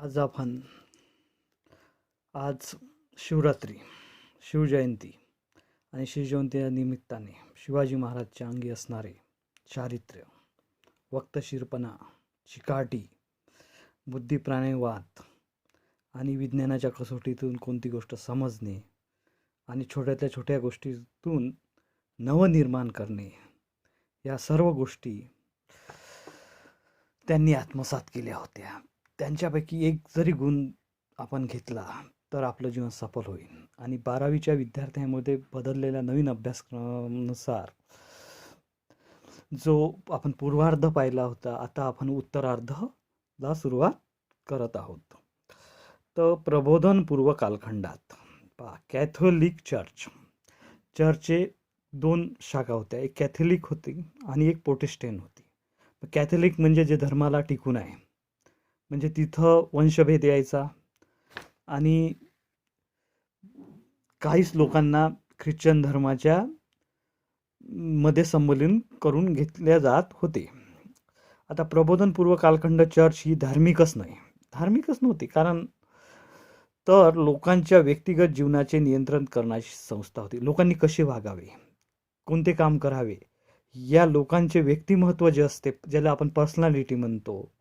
आज आपण आज शिवरात्री, शिवजयंती आणि शिवजयंती निमित्ताने शिवाजी महाराजच्या अंगी असणारे चारित्र्य, वक्तशीरपणा, चिकाटी, बुद्धिप्राणवाद आणि विज्ञानाच्या कसोटीतून कोणती गोष्ट समजणे आणि छोट्यातल्या छोट्या गोष्टीतून नवनिर्माण करणे, या सर्व गोष्टी त्यांनी आत्मसात केल्या होत्या. त्यांच्यापैकी एक जरी गुण आपण घेतला तर आपलं जीवन सफल होईल. आणि 12वीच्या विद्यार्थ्यांमध्ये बदललेल्या नवीन अभ्यासक्रमानुसार जो आपण पूर्वार्ध पाहिला होता, आता आपण उत्तरार्धला सुरुवात करत आहोत. तर प्रबोधनपूर्व कालखंडात कॅथोलिक चर्चचे 2 शाखा होत्या. एक कॅथोलिक होती आणि एक प्रोटेस्टंट होती. कॅथोलिक म्हणजे जे धर्माला टिकून आहे, म्हणजे तिथं वंशभेद यायचा आणि काहीच लोकांना ख्रिश्चन धर्माच्या मध्ये संमेलन करून घेतल्या जात होते. आता प्रबोधनपूर्व कालखंड चर्च ही धार्मिकच नव्हती, कारण तर लोकांच्या व्यक्तिगत जीवनाचे नियंत्रण करण्याची संस्था होती. लोकांनी कसे वागावे, कोणते काम करावे, या लोकांचे व्यक्तिमत्व जे असते, ज्याला आपण पर्सनॅलिटी म्हणतो,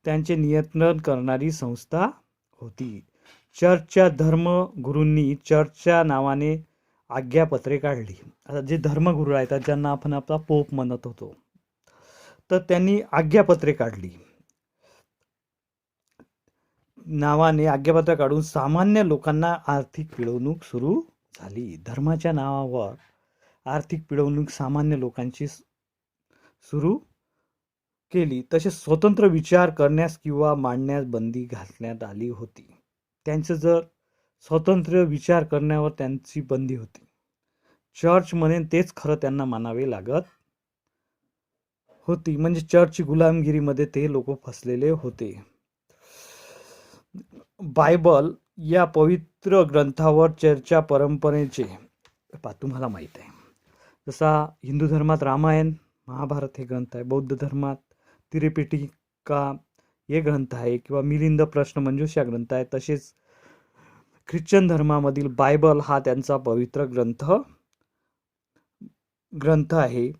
त्यांचे नियंत्रण करणारी संस्था होती. चर्चच्या धर्मगुरूंनी चर्चच्या नावाने आज्ञापत्रे काढली. आता जे धर्मगुरू आहेत, ज्यांना आपण आपला पोप म्हणत होतो, तर त्यांनी आज्ञापत्रे काढली. नावाने आज्ञापत्र काढून सामान्य लोकांना आर्थिक पिळवणूक सुरू झाली. धर्माच्या नावावर आर्थिक पिळवणूक सामान्य लोकांची सुरू केली. तसेच स्वतंत्र विचार करण्यास किंवा मांडण्यास बंदी घालण्यात आली होती. त्यांचं जर स्वतंत्र विचार करण्यावर त्यांची बंदी होती. चर्च म्हणेन तेच खरं त्यांना मानावे लागत होती. म्हणजे चर्चची गुलामगिरीमध्ये ते लोक फसलेले होते. बायबल या पवित्र ग्रंथावर चर्चा परंपरेचे तुम्हाला माहीत आहे. जसा हिंदू धर्मात रामायण, महाभारत हे ग्रंथ आहे, बौद्ध धर्मात त्रिपिटिका हे ग्रंथ आहे, किंवा मिलिंद प्रश्न मंजुषा ग्रंथ आहे. तसेच ख्रिश्चन धर्मामधील बायबल हा त्यांचा पवित्र ग्रंथ आहे.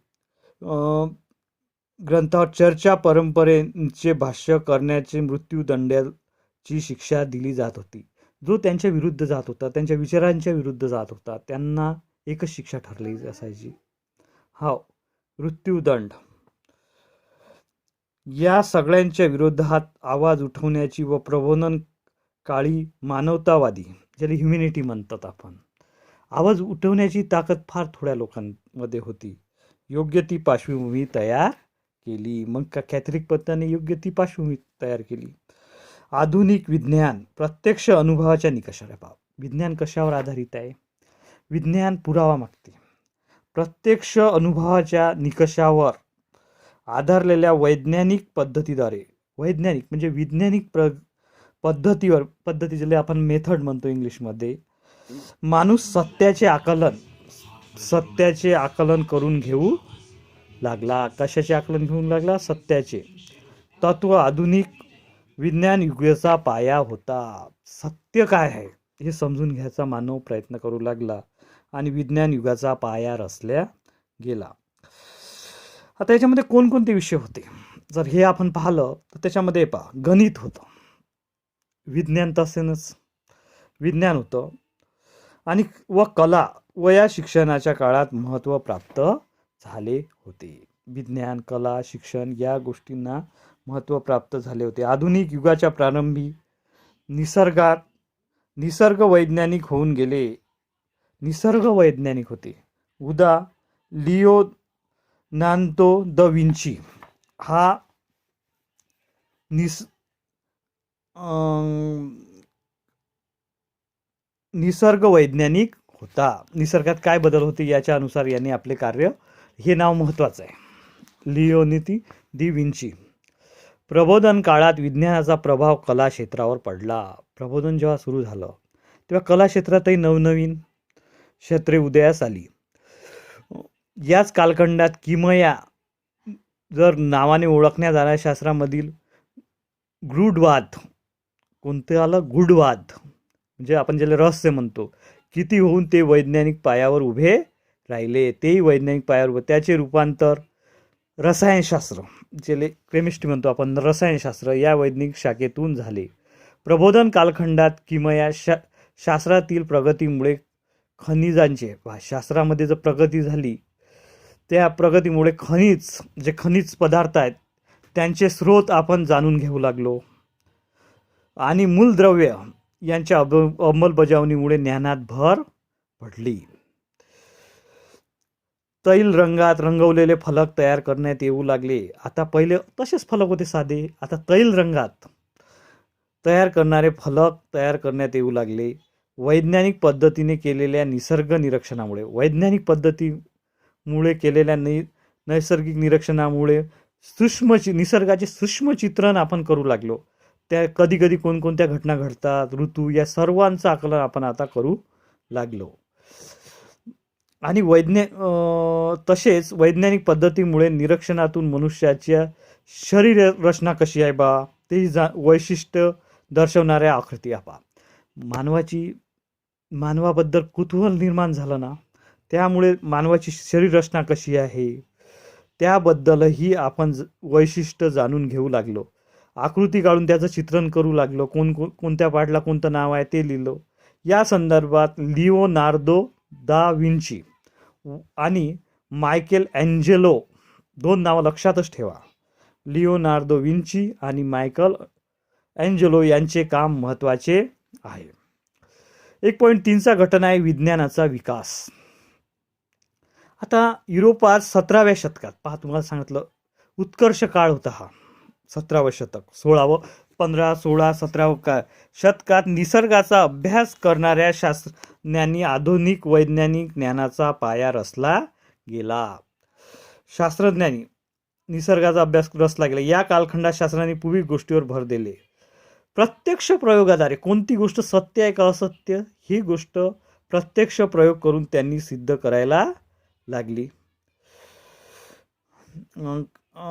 ग्रंथावर चर्चा परंपरेचे भाष्य करण्याचे मृत्यूदंडाची शिक्षा दिली जात होती. जो त्यांच्या विरुद्ध जात होता, त्यांच्या विचारांच्या विरुद्ध जात होता, त्यांना एकच शिक्षा ठरली असायची, मृत्यूदंड. या सगळ्यांच्या विरोधात आवाज उठवण्याची व प्रबोधन काळी मानवतावादी, ज्याला ह्युमॅनिटी म्हणतात आपण, आवाज उठवण्याची ताकद फार थोड्या लोकांमध्ये होती. योग्य ती पार्श्वभूमी तयार केली. मग कॅथलिक पंथाने योग्य ती पार्श्वभूमी तयार केली. आधुनिक विज्ञान प्रत्यक्ष अनुभवाच्या निकषावर पहा. विज्ञान कशावर आधारित आहे? विज्ञान पुरावा मागते. प्रत्यक्ष अनुभवाच्या निकषावर आधारलेल्या वैज्ञानिक पद्धतीद्वारे, वैज्ञानिक म्हणजे वैज्ञानिक पद्धती ज्याला आपण मेथड म्हणतो इंग्लिशमध्ये, माणूस सत्याचे आकलन करून घेऊ लागला. कशाचे आकलन घेऊ लागला? सत्याचे. तत्व आधुनिक विज्ञान युगाचा पाया होता. सत्य काय आहे हे समजून घ्यायचा मानव प्रयत्न करू लागला आणि विज्ञान युगाचा पाया रचल्या गेला. आता याच्यामध्ये कोणकोणते विषय होते जर हे आपण पाहिलं तर त्याच्यामध्ये गणित होतं, विज्ञान तसेच विज्ञान होतं, आणि कला व या शिक्षणाच्या काळात महत्त्व प्राप्त झाले होते. विज्ञान, कला, शिक्षण या गोष्टींना महत्त्व प्राप्त झाले होते. आधुनिक युगाच्या प्रारंभी निसर्ग वैज्ञानिक होऊन गेले. निसर्ग वैज्ञानिक होते. लिओनार्दो दा विंची हा निसर्ग वैज्ञानिक होता. निसर्गात काय बदल होते याच्या अनुसार याने आपले कार्य, हे नाव महत्त्वाचं आहे, लिओनार्दो दा विंची. प्रबोधन काळात विज्ञानाचा प्रभाव कला क्षेत्रावर पडला. प्रबोधन जेव्हा सुरू झालं तेव्हा कला क्षेत्रातही नवनवीन क्षेत्रे उदयास आली. याच कालखंडात किमया जर नावाने ओळखण्यात जाणाऱ्या शास्त्रामधील गूढवाद कोणतं आलं? गूढवाद, म्हणजे आपण ज्याला रहस्य म्हणतो. किती होऊन ते वैज्ञानिक पायावर उभे राहिले, तेही वैज्ञानिक पायावर. त्याचे रूपांतर रसायनशास्त्र, ज्याला केमिस्ट्री म्हणतो आपण, रसायनशास्त्र या वैज्ञानिक शाखेतून झाले. प्रबोधन कालखंडात किमया शास्त्रातील प्रगतीमुळे खनिजांचे, शास्त्रामध्ये जर प्रगती झाली, त्या प्रगतीमुळे जे खनिज पदार्थ आहेत त्यांचे स्रोत आपण जाणून घेऊ लागलो आणि मूलद्रव्य यांच्या अंमलबजावणीमुळे ज्ञानात भर पडली. तैल रंगात रंगवलेले फलक तयार करण्यात येऊ लागले. आता पहिले तसेच फलक होते साधे, आता तैल रंगात तयार करणारे फलक तयार करण्यात येऊ लागले. वैज्ञानिक पद्धतीने केलेल्या निसर्ग निरीक्षणामुळे, वैज्ञानिक पद्धतीमुळे केलेल्या नैसर्गिक निरीक्षणामुळे निसर्गाचे सूक्ष्म चित्रण आपण करू लागलो. त्या कधी कधी कोणकोणत्या घटना घडतात, ऋतू, या सर्वांचं आकलन आपण आता करू लागलो. आणि तसेच वैज्ञानिक पद्धतीमुळे निरीक्षणातून मनुष्याच्या शरीर रचना कशी आहे बा, ते वैशिष्ट्य दर्शवणाऱ्या आकृती आपा. मानवाबद्दल कुतूहल निर्माण झालं ना, त्यामुळे मानवाची शरीर रचना कशी आहे त्याबद्दलही आपण वैशिष्ट्य जाणून घेऊ लागलो. आकृती काढून त्याचं चित्रण करू लागलो. कोणत्या पार्टला कोणतं नाव आहे ते लिहिलं. या संदर्भात लिओनार्दो दा विंची आणि मायकेल अँजेलो, दोन नावं लक्षातच ठेवा, लिओनार्दो विंची आणि मायकेल अँजेलो यांचे काम महत्त्वाचे आहे. 1.3चा घटना आहे विज्ञानाचा विकास. आता युरोपात 17व्या शतकात, पहा तुम्हाला सांगितलं उत्कर्ष काळ होता हा 17वं शतक, 16वं 15 16 17 शतकात निसर्गाचा अभ्यास करणाऱ्या शास्त्रज्ञांनी आधुनिक वैज्ञानिक ज्ञानाचा पाया रचला गेला. शास्त्रज्ञांनी निसर्गाचा अभ्यास रचला गेला. या कालखंडात शास्त्रांनी पूर्वी गोष्टीवर भर दिले. प्रत्यक्ष प्रयोगाद्वारे कोणती गोष्ट सत्य आहे का असत्य ही गोष्ट प्रत्यक्ष प्रयोग करून त्यांनी सिद्ध करायला लागली,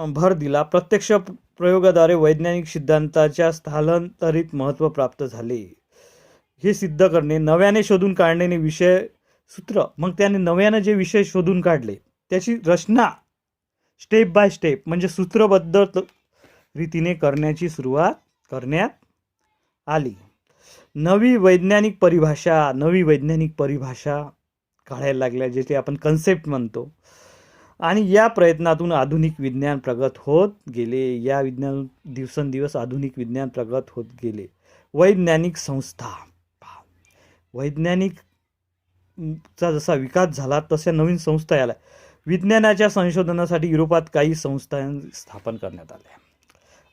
भर दिला. प्रत्यक्ष प्रयोगाद्वारे वैज्ञानिक सिद्धांताच्या स्थलांतरित महत्त्व प्राप्त झाले. हे सिद्ध करणे, नव्याने शोधून काढणे विषय सूत्र, मग त्याने नव्याने जे विषय शोधून काढले त्याची रचना स्टेप बाय स्टेप म्हणजे सूत्रबद्ध रीतीने करण्याची सुरुवात करण्यात आली. नवी वैज्ञानिक परिभाषा काढायला लागल्या, जे आपण कन्सेप्ट म्हणतो. आणि या प्रयत्नातून आधुनिक विज्ञान प्रगत होत गेले. या दिवसेंदिवस आधुनिक विज्ञान प्रगत होत गेले. वैज्ञानिक संस्था, वैज्ञानिकचा जसा विकास झाला तशा नवीन संस्था आल्या. विज्ञानाच्या संशोधनासाठी युरोपात काही संस्था स्थापन करण्यात आल्या.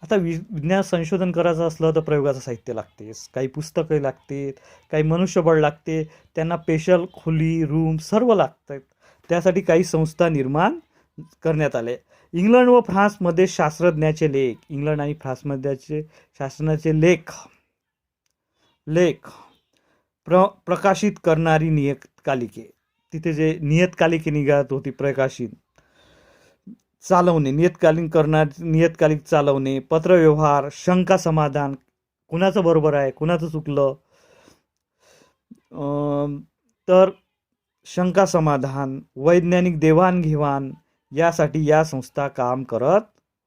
आता विज्ञान संशोधन करायचं असलं तर प्रयोगाचं साहित्य लागते, काही पुस्तकं लागते, काही मनुष्यबळ लागते, त्यांना स्पेशल खोली, रूम सर्व लागतात. त्यासाठी काही संस्था निर्माण करण्यात आल्या. इंग्लंड व फ्रान्समध्ये शास्त्रज्ञाचे लेख, इंग्लंड आणि फ्रान्समध्ये शास्त्रज्ञाचे लेख प्रकाशित करणारी नियतकालिके, तिथे जे नियतकालिके निघत होती प्रकाशित, चालवणे, नियतकालिक चालवणे, पत्रव्यवहार, शंका समाधान, कुणाचं बरोबर आहे कुणाचं चुकलं, तर शंका समाधान, वैज्ञानिक देवाणघेवाण यासाठी या संस्था काम करत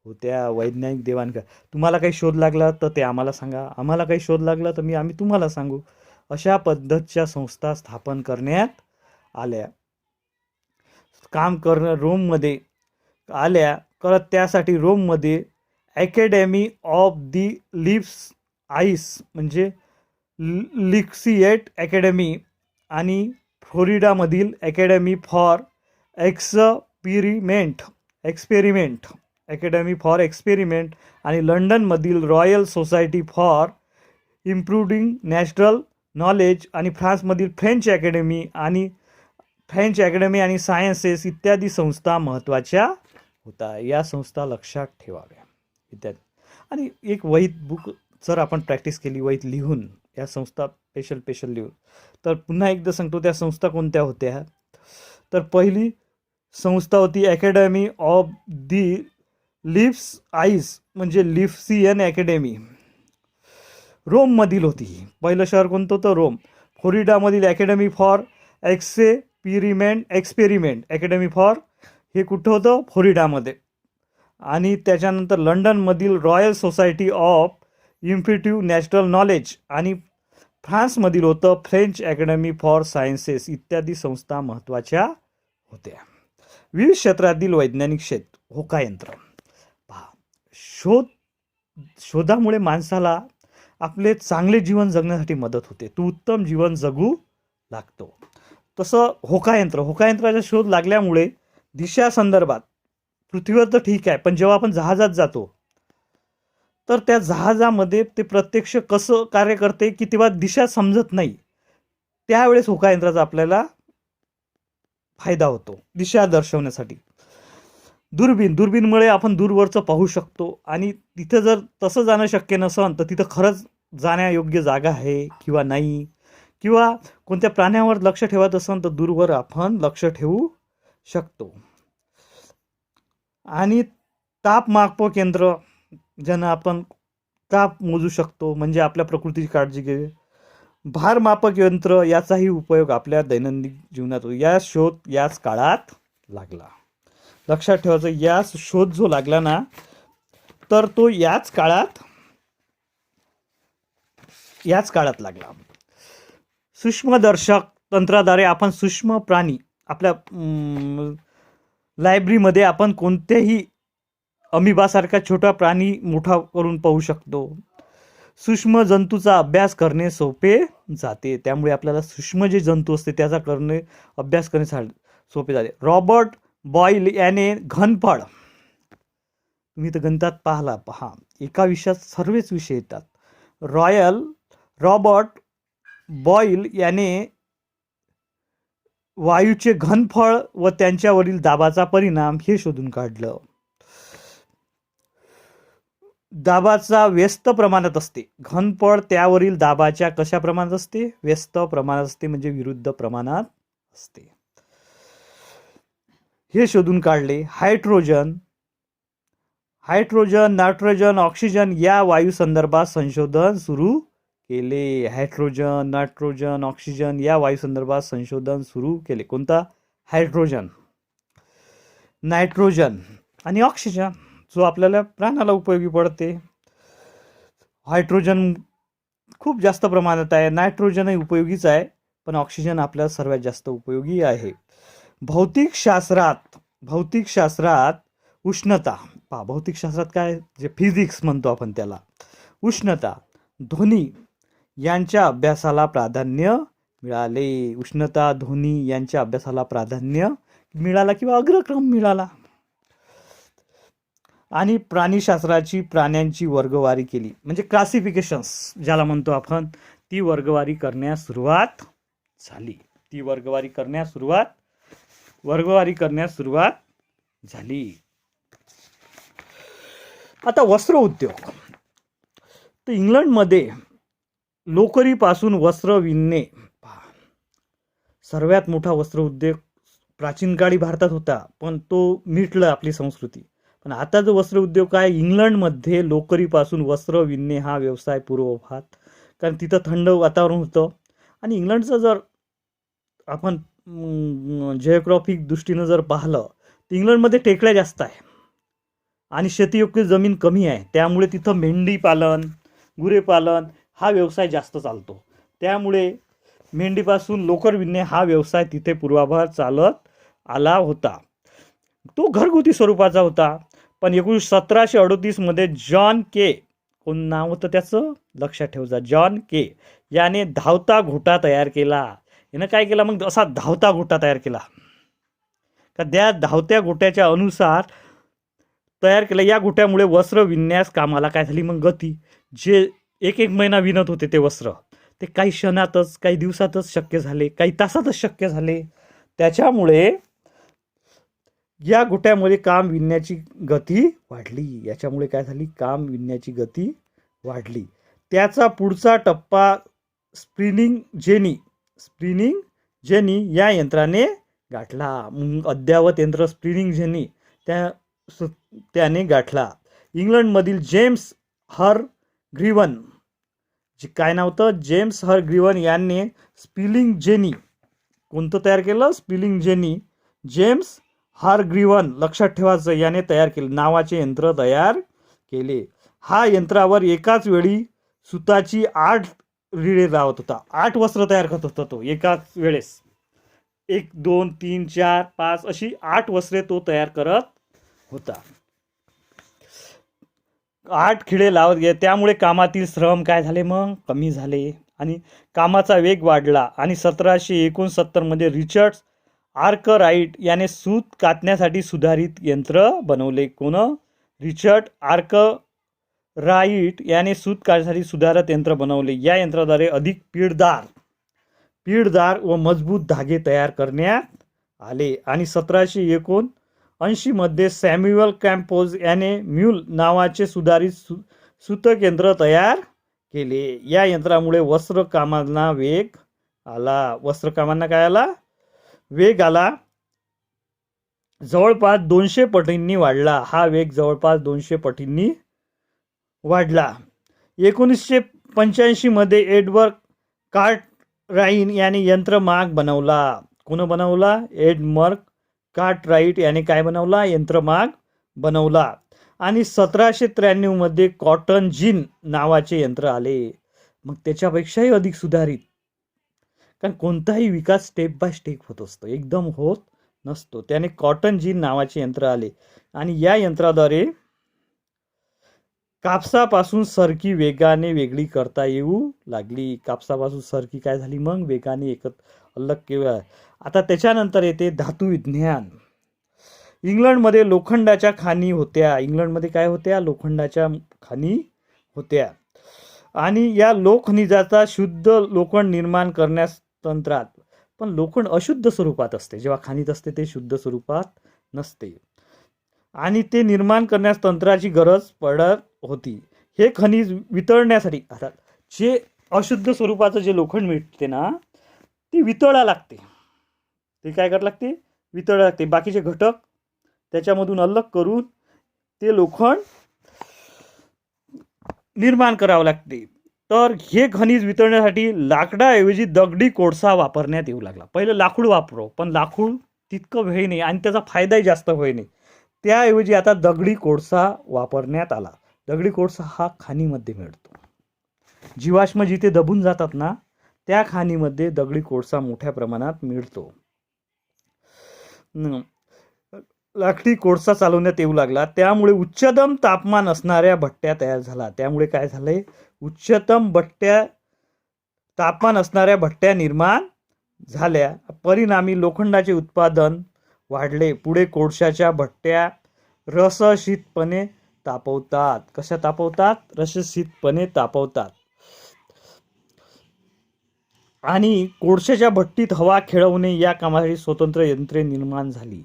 होत्या. वैज्ञानिक देवाणघेवाण, तुम्हाला काही शोध लागला तर ते आम्हाला सांगा, आम्हाला काही शोध लागला तर आम्ही तुम्हाला सांगू, अशा पद्धतीच्या संस्था स्थापन करण्यात आल्या. काम रोममध्ये आल्या करत. त्यासाठी रोममध्ये Academy of the lives eyes म्हणजे लिक्सिएट अकॅडमी आणि फ्लोरिडामधील अकॅडमी फॉर एक्सपेरिमेंट आणि लंडनमधील Royal Society for Improving Natural Knowledge आणि फ्रान्समधील फ्रेंच अकॅडमी आणि सायन्सेस इत्यादी संस्था महत्त्वाच्या होता. या संस्था लक्षात ठेवाव्या इत्यादी. आणि एक वहीत बुक जर आपण प्रॅक्टिस केली, वहीत लिहून या संस्था स्पेशल लिहून, तर पुन्हा एकदा सांगतो त्या संस्था कोणत्या होत्या. तर पहिली संस्था होती Academy of the lives eyes म्हणजे लिफ्सियन अकॅडमी. रोममधील होती. पहिलं शहर कोणतं होतं? रोम. फ्लोरिडामधील Academy for Experiment Academy for हे कुठं होतं? फ्लोरिडामध्ये. आणि त्याच्यानंतर लंडनमधील रॉयल सोसायटी ऑफ इन्फिट्यू नॅचरल नॉलेज आणि फ्रान्समधील होतं फ्रेंच अकॅडमी फॉर सायन्सेस इत्यादी संस्था महत्त्वाच्या होत्या. विविध क्षेत्रातील वैज्ञानिक क्षेत्र. होकायंत्र पहा, शोधामुळे माणसाला आपले चांगले जीवन जगण्यासाठी मदत होते. तो उत्तम जीवन जगू लागतो. तसं होकायंत्राचा शोध लागल्यामुळे दिशा संदर्भात पृथ्वीवर तर ठीक आहे, पण जेव्हा आपण जहाजात जातो तर त्या जहाजामध्ये ते प्रत्यक्ष कसं कार्य करते की तेव्हा दिशा समजत नाही. त्यावेळेस होकायंत्राचा आपल्याला फायदा होतो दिशा दर्शवण्यासाठी. दुर्बीनमुळे आपण दूरवरचं पाहू शकतो आणि तिथं जर तसं जाणं शक्य नसेल तर तिथं खरंच जाण्यायोग्य जागा आहे किंवा नाही, किंवा कोणत्या प्राण्यावर लक्ष ठेवत असेल तर दूरवर आपण लक्ष ठेवू शकतो. आणि तापमापक केंद्र, ज्यानं आपण ताप मोजू शकतो, म्हणजे आपल्या प्रकृतीची काळजी घे. भारमापक यंत्र याचाही उपयोग आपल्या दैनंदिन जीवनात होतो. या शोध याच काळात लागला. लक्षात ठेवायचं, या शोध जो लागला ना तर तो याच काळात लागला. सूक्ष्मदर्शक तंत्राद्वारे आपण सूक्ष्म प्राणी आपल्या लायब्ररीमध्ये आपण कोणत्याही अमिबासारखा छोटा प्राणी मोठा करून पाहू शकतो. सूक्ष्म जंतूचा अभ्यास करणे सोपे जाते. त्यामुळे आपल्याला सूक्ष्म जे जंतू असते त्याचा अभ्यास करणे सोपे जाते. रॉबर्ट बॉईल याने घनफळ, तुम्ही तर गणितात पहा एका विषयात सर्वच विषय येतात. रॉबर्ट बॉईल याने वायूचे घनफळ व त्यांच्यावरील दाबाचा परिणाम हे शोधून काढलं. दाबाचा व्यस्त प्रमाणात असते. घनफळ त्यावरील दाबाच्या कशा प्रमाणात असते? व्यस्त प्रमाणात असते, म्हणजे विरुद्ध प्रमाणात असते. हे शोधून काढले. हायड्रोजन, नायट्रोजन, ऑक्सिजन या वायू संदर्भात संशोधन सुरू केले. हायड्रोजन, नायट्रोजन, ऑक्सिजन या वायू संदर्भात संशोधन सुरू केले. कोणता? हायड्रोजन, नायट्रोजन आणि ऑक्सिजन, जो आपल्याला प्राणाला उपयोगी पडते. हायड्रोजन खूप जास्त प्रमाणात आहे, नायट्रोजनही उपयोगीच आहे, पण ऑक्सिजन आपल्याला सर्वात जास्त उपयोगी आहे. भौतिकशास्त्रात उष्णता पहा. भौतिकशास्त्रात काय, जे फिजिक्स म्हणतो आपण त्याला, उष्णता, ध्वनी यांच्या अभ्यासाला प्राधान्य मिळाले. उष्णता, ध्वनी यांच्या अभ्यासाला प्राधान्य मिळाला किंवा अग्रक्रम मिळाला. आणि प्राणीशास्त्राची प्राण्यांची वर्गवारी केली, म्हणजे क्लासिफिकेशन्स ज्याला म्हणतो आपण, ती वर्गवारी करण्यास सुरुवात झाली. आता वस्त्र उद्योग. तर इंग्लंडमध्ये लोकरीपासून वस्त्र विणणे सर्वात मोठा वस्त्र उद्योग प्राचीन काळी भारतात होता, पण तो मिटला आपली संस्कृती. पण आता जो वस्त्र उद्योग आहे इंग्लंडमध्ये, लोकरीपासून वस्त्र विणणे हा व्यवसाय पूर्वभात, कारण तिथं थंड वातावरण होतं. आणि इंग्लंडचं जर आपण जिओग्राफिक दृष्टीनं जर पाहिलं तर इंग्लंडमध्ये टेकड्या जास्त आहे आणि शेतीयोग्य जमीन कमी आहे. त्यामुळे तिथं मेंढी पालन, गुरेपालन हा व्यवसाय जास्त चालतो. त्यामुळे मेंढीपासून लोकर विणणे हा व्यवसाय तिथे पूर्वाभार चालत आला होता. तो घरगुती स्वरूपाचा होता. पण 1738 जॉन के, कोण नाव होतं त्याचं, लक्षात ठेवजा, जॉन के याने धावता घोटा तयार केला. यानं काय केला मग? असा धावता घोटा तयार केला. का त्या धावत्या घोट्याच्या अनुसार तयार केला. या घोट्यामुळे वस्त्र विणण्यास कामाला काय झाली मग गती. जे एक महिना विणत होते ते वस्त्र, ते काही क्षणातच, काही दिवसातच शक्य झाले, काही तासातच शक्य झाले. त्याच्यामुळे या घोट्यामध्ये काम विणण्याची गती वाढली. याच्यामुळे काय झाली? काम विणण्याची गती वाढली. त्याचा पुढचा टप्पा स्पिनिंग जेनी या यंत्राने गाठला. अद्ययावत यंत्र स्पिनिंग जेनी त्याने गाठला. इंग्लंडमधील जेम्स हर ग्रीवन जे काय नाव होतं, जेम्स हरग्रीवन यांनी स्पिलिंग जेनी. कोणतं तयार केलं? Spilling jenny. जेम्स हरग्रीवन, लक्षात ठेवायचं, याने तयार केले, नावाचे यंत्र तयार केले. हा यंत्रावर एकाच वेळी सुताची 8 रिळे लावत होता. 8 वस्त्र तयार करत होता तो एकाच वेळेस. 1 2 3 4 5 अशी 8 वस्त्रे तो तयार करत होता. 8 खिळे लावत गेले. त्यामुळे कामातील श्रम काय झाले मग? कमी झाले आणि कामाचा वेग वाढला. आणि 1769 मध्ये रिचर्ड आर्कराइट याने सूत कातण्यासाठी सुधारित यंत्र बनवले. कोण? रिचर्ड आर्कराइट याने सूत कातण्यासाठी सुधारित यंत्र बनवले. या यंत्राद्वारे अधिक पीळदार व मजबूत धागे तयार करण्यात आले. आणि 1779 मध्ये सॅम्युअल कॅम्पोज याने म्यूल नावाचे सुधारित सूतक यंत्र तयार केले. या यंत्रामुळे वस्त्रकामांना वेग आला. वस्त्रकामांना काय आला? वेग आला. जवळपास 200 पटींनी वाढला. हा वेग जवळपास 200 पटींनी वाढला. 1985 मध्ये एडवर्ड कार्टराइट याने यंत्रमाग बनवला. कोण बनवला? एडवर्ड कार्टराइट याने काय बनवला? यंत्रमाग बनवला. आणि 1793 मध्ये कॉटन जिन नावाचे यंत्र आले. मग त्याच्यापेक्षाही अधिक सुधारित, कारण कोणताही विकास स्टेप बाय स्टेप होत असतो, एकदम होत नसतो. त्याने कॉटन जिन नावाचे यंत्र आले. आणि या यंत्राद्वारे कापसापासून सरकी वेगाने वेगळी करता येऊ लागली. कापसापासून सरकी काय झाली मग? वेगाने अलग केव्हा. आता त्याच्यानंतर येते धातुविज्ञान. इंग्लंडमध्ये लोखंडाच्या खाणी होत्या. इंग्लंडमध्ये काय होत्या? लोखंडाच्या खाणी होत्या. आणि या लोखनिजाचा शुद्ध लोखंड निर्माण करण्यास तंत्रात, पण लोखंड अशुद्ध स्वरूपात असते. जेव्हा खाणीत असते ते शुद्ध स्वरूपात नसते. आणि ते निर्माण करण्यास तंत्राची गरज पडत होती. हे खनिज वितळण्यासाठी, आता जे अशुद्ध स्वरूपाचं जे लोखंड मिळते ना, ते वितळा लागते. ते काय करावं लागते? वितळा लागते. बाकीचे घटक त्याच्यामधून अलग करून ते लोखंड निर्माण करावं लागते. तर हे खनिज वितळण्यासाठी लाकडाऐवजी दगडी कोळसा वापरण्यात येऊ लागला. पहिलं लाकूड वापरो, पण लाकूड तितकं वेळ नाही आणि त्याचा फायदाही जास्त होई नाही. त्याऐवजी आता दगडी कोळसा वापरण्यात आला. दगडी कोळसा हा खाणीमध्ये मिळतो. जीवाश्म जिथे दबून जातात ना, त्या खाणीमध्ये दगडी कोळसा मोठ्या प्रमाणात मिळतो. लाकडी कोळसा चालवण्यात येऊ लागला. त्यामुळे उच्चतम तापमान असणाऱ्या भट्ट्या तयार झाला. त्यामुळे काय झालंय? उच्चतम तापमान असणाऱ्या भट्ट्या निर्माण झाल्या. परिणामी लोखंडाचे उत्पादन वाढले. पुढे कोळशाच्या भट्ट्या रसशीतपणे तापवतात. कशा तापवतात? रसशीतपणे तापवतात. आणि कोळशाच्या भट्टीत हवा खेळवणे या कामासाठी स्वतंत्र यंत्रे निर्माण झाली.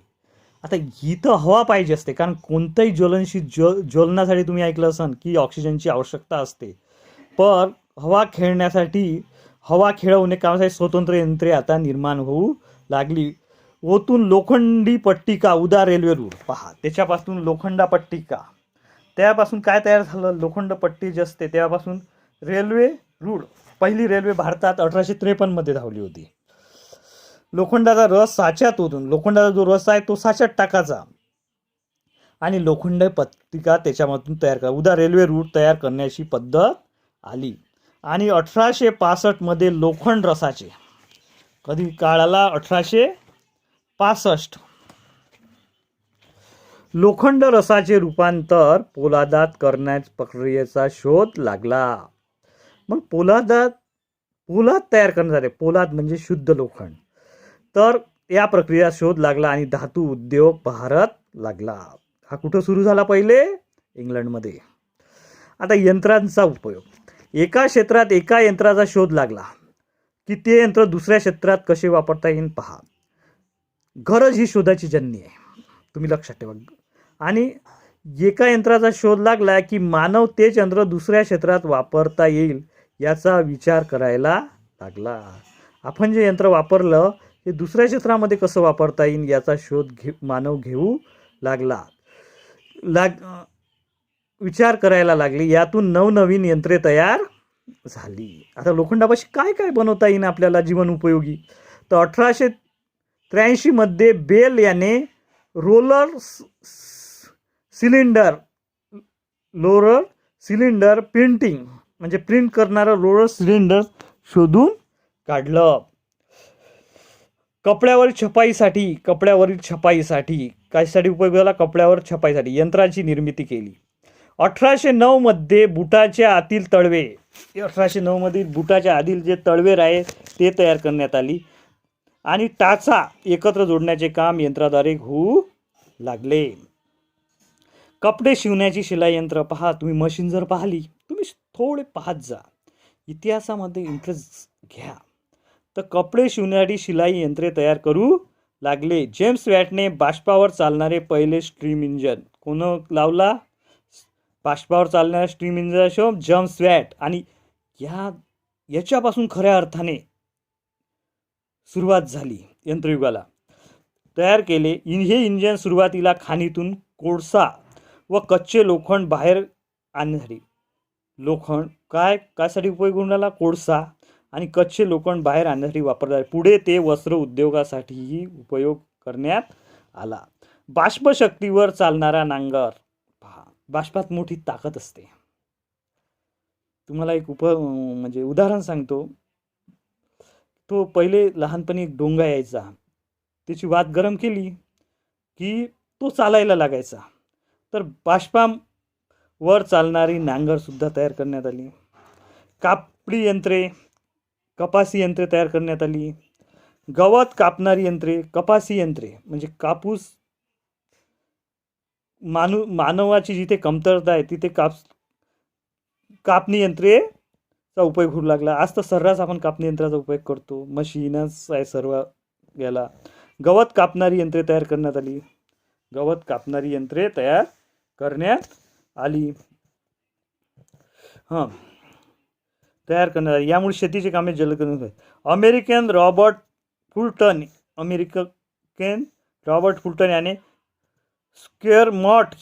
आता इथं हवा पाहिजे असते, कारण कोणत्याही ज्वलनशील ज्वलनासाठी तुम्ही ऐकलं असाल की ऑक्सिजनची आवश्यकता असते. पण हवा खेळवणे कामासाठी स्वतंत्र यंत्रे आता निर्माण होऊ लागली. ओतून लोखंडी पट्टिका, उदा रेल्वे रूळ पहा, त्याच्यापासून लोखंडा पट्टिका, त्यापासून काय तयार झालं? लोखंड पट्टी जी असते त्यापासून रेल्वे रूळ. पहिली रेल्वे भारतात 1853 मध्ये धावली होती. लोखंडाचा रस साच्यात ओतून, लोखंडाचा जो रस आहे तो साच्यात टाकायचा आणि लोखंड पट्टिका त्याच्यामधून तयार करा. उदा रेल्वे रूळ तयार करण्याची पद्धत आली. आणि 1865 मध्ये लोखंड रसाचे, कधी काळ आला? 1865. लोखंड रसाचे रूपांतर पोलादात करण्याच्या प्रक्रियेचा शोध लागला. मग पोलाद तयार करण्यासाठी, पोलाद म्हणजे शुद्ध लोखंड, तर या प्रक्रिया शोध लागला आणि धातू उद्योग बहारत लागला. हा कुठं सुरू झाला? पहिले इंग्लंडमध्ये. आता यंत्रांचा उपयोग. एका क्षेत्रात एका यंत्राचा शोध लागला की ते यंत्र दुसऱ्या क्षेत्रात कसे वापरता येईल पहा. गरज ही शोधाची जननी आहे, तुम्ही लक्षात ठेवा. आणि एका यंत्राचा शोध लागला की मानव तेच यंत्र दुसऱ्या क्षेत्रात वापरता येईल याचा विचार करायला लागला. आपण जे यंत्र वापरलं ते दुसऱ्या क्षेत्रामध्ये कसं वापरता येईल याचा शोध मानव घेऊ लागला. विचार करायला लागले. यातून नवनवीन यंत्रे तयार झाली. आता लोखंडापाशी काय काय बनवता येईल आपल्याला जीवन उपयोगी? तर 1883 मध्ये बेल याने roller cylinder roller cylinder printing म्हणजे प्रिंट करणारं रोलर सिलेंडर शोधून काढलं. कपड्यावरील छपाईसाठी कशासाठी उपयोग झाला? कपड्यावर छपाईसाठी यंत्राची निर्मिती केली. 1809 मध्ये बुटाच्या आतील तळवे 1809 मध्ये बुटाच्या आतील जे तळवे आहे ते तयार करण्यात आली आणि टाचा एकत्र जोडण्याचे काम यंत्राद्वारे होऊ लागले. कपडे शिवण्याची शिलाई यंत्र पहा. तुम्ही मशीन जर पाहिली, तुम्ही थोडे पाहत जा, इतिहासामध्ये इंटरेस्ट घ्या. तर कपडे शिवण्यासाठी शिलाई यंत्रे तयार करू लागले. जेम्स वॅटने बाष्पावर चालणारे पहिले स्टीम इंजन कोण लावला? बाष्पावर चालणारा स्टीम इंजन शोध जेम्स वॅट. आणि याच्यापासून खऱ्या अर्थाने सुरुवात झाली यंत्रयुगाला. तयार केले. हे इंजन सुरुवातीला खाणीतून कोळसा व कच्चे लोखंड बाहेर आणण्यासाठी लोखंड कायसाठी उपयोग होऊन राहिला? कोळसा आणि कच्चे लोखंड बाहेर आणण्यासाठी वापरतात. पुढे ते वस्त्र उद्योगासाठीही उपयोग करण्यात आला. बाष्पशक्तीवर चालणारा नांगर पहा. बाष्पात मोठी ताकद असते. तुम्हाला एक म्हणजे उदाहरण सांगतो. तो पहिले लहानपणी एक डोंगा यायचा, त्याची वात गरम केली की तो चालायला लागायचा. तर बाष्पावर चालणारी नांगर सुद्धा तयार करण्यात आली. कापडी यंत्रे कपासी यंत्रे तयार करण्यात आली. गवत कापणारी यंत्रे कपासी यंत्रे म्हणजे कापूस मानवाची जिथे कमतरता आहे तिथे कापणी यंत्रेचा उपयोग होऊ लागला. आज तर सर्रास आपण कापणी यंत्राचा उपयोग करतो, मशीनच आहे सर्व याला. गवत कापणारी यंत्रे तयार करण्यात आली. तयार करण्यात आली. यामुळे शेतीची कामे जलद करण्यात आली. अमेरिकन रॉबर्ट फुलटन याने स्क्वेअरमॉट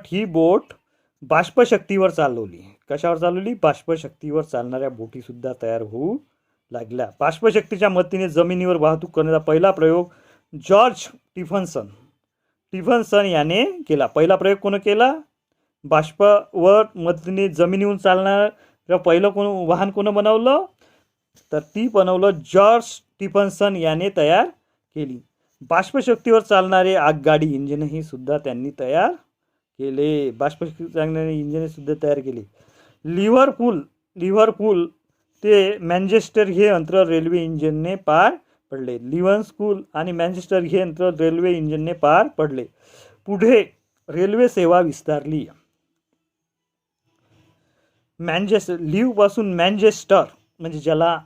ही बोट बाष्पशक्तीवर चालवली. कशावर चालवली? बाष्पशक्तीवर चालणाऱ्या बोटी सुद्धा तयार होऊ लागल्या. बाष्पशक्तीच्या मदतीने जमिनीवर वाहतूक करण्याचा पहिला प्रयोग जॉर्ज स्टीफन्सन याने केला. पहिला प्रयोग कोण केला? बाष्पावर मदतीने जमिनीवर चालणारं पहिलं वाहन कोण बनवलं? तर ती बनवलं जॉर्ज स्टीफन्सन याने तयार केली. बाष्पशक्तीवर चालणारे आगगाडी इंजिनही सुद्धा त्यांनी तयार केले. बाष्पशक्तीवर चालणारे इंजिन सुद्धा तयार केले. लिव्हरपूल ते मँचेस्टर हे अंतर रेल्वे इंजिनने पार पडले. लिव्हरपूल आणि मँचेस्टर हे अंतर रेल्वे इंजिनने पार पडले. पुढे रेल्वे सेवा विस्तारली. लिव्ह पासून मँचेस्टर म्हणजे ज्याला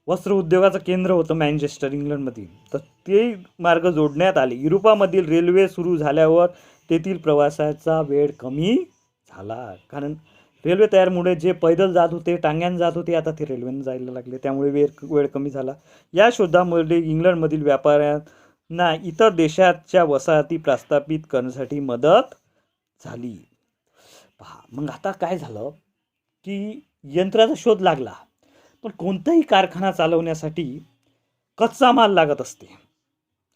वस्त्र उद्योगाचं केंद्र होतं मँचेस्टर इंग्लंडमधील, तर ते मार्ग जोडण्यात आले. युरोपामधील रेल्वे सुरू झाल्यावर तेथील प्रवासाचा वेळ कमी झाला. कारण रेल्वे तयारमुळे जे पैदल जात होते, टांग्यानं जात होते, आता ते रेल्वेनं जायला लागले, त्यामुळे वेळ कमी झाला. या शोधामुळे इंग्लंडमधील व्यापाऱ्यांना इतर देशाच्या वसाहती प्रस्थापित करण्यासाठी मदत झाली. पहा, मग आता काय झालं की यंत्राचा शोध लागला, पण कोणताही कारखाना चालवण्यासाठी कच्चा माल लागत असते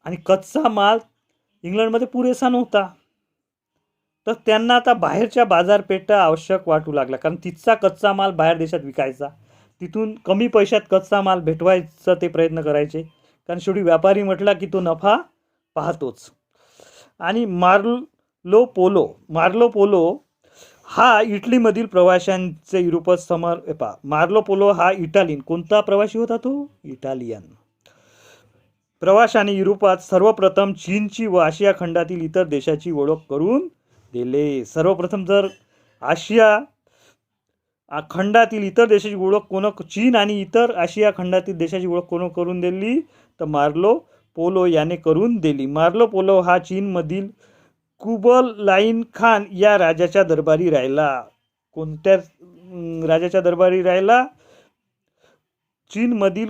आणि कच्चा माल इंग्लंडमध्ये पुरेसा नव्हता. तर त्यांना आता बाहेरच्या बाजारपेठा आवश्यक वाटू लागला, कारण तिथचा कच्चा माल बाहेर देशात विकायचा, तिथून कमी पैशात कच्चा माल भेटवायचा ते प्रयत्न करायचे, कारण शेवटी व्यापारी म्हटला की तो नफा पाहतोच. आणि मार्लो पोलो हा इटलीमधील प्रवाशांचे युरोपात मार्लो पोलो हा इटालियन कोणता प्रवासी होता? तो इटालियन प्रवाशाने युरोपात सर्वप्रथम चीनची व आशिया खंडातील इतर देशाची ओळख करून दिले. सर्वप्रथम जर आशिया खंडातील इतर देशाची ओळख चीन आणि इतर आशिया खंडातील देशाची ओळख करून दिली? तर मार्लो पोलो याने करून दिली. मार्लो पोलो हा चीनमधील कुबलाईन खान या राजाच्या दरबारी राहिला. कोणत्या राजाच्या दरबारी राहिला? चीनमधील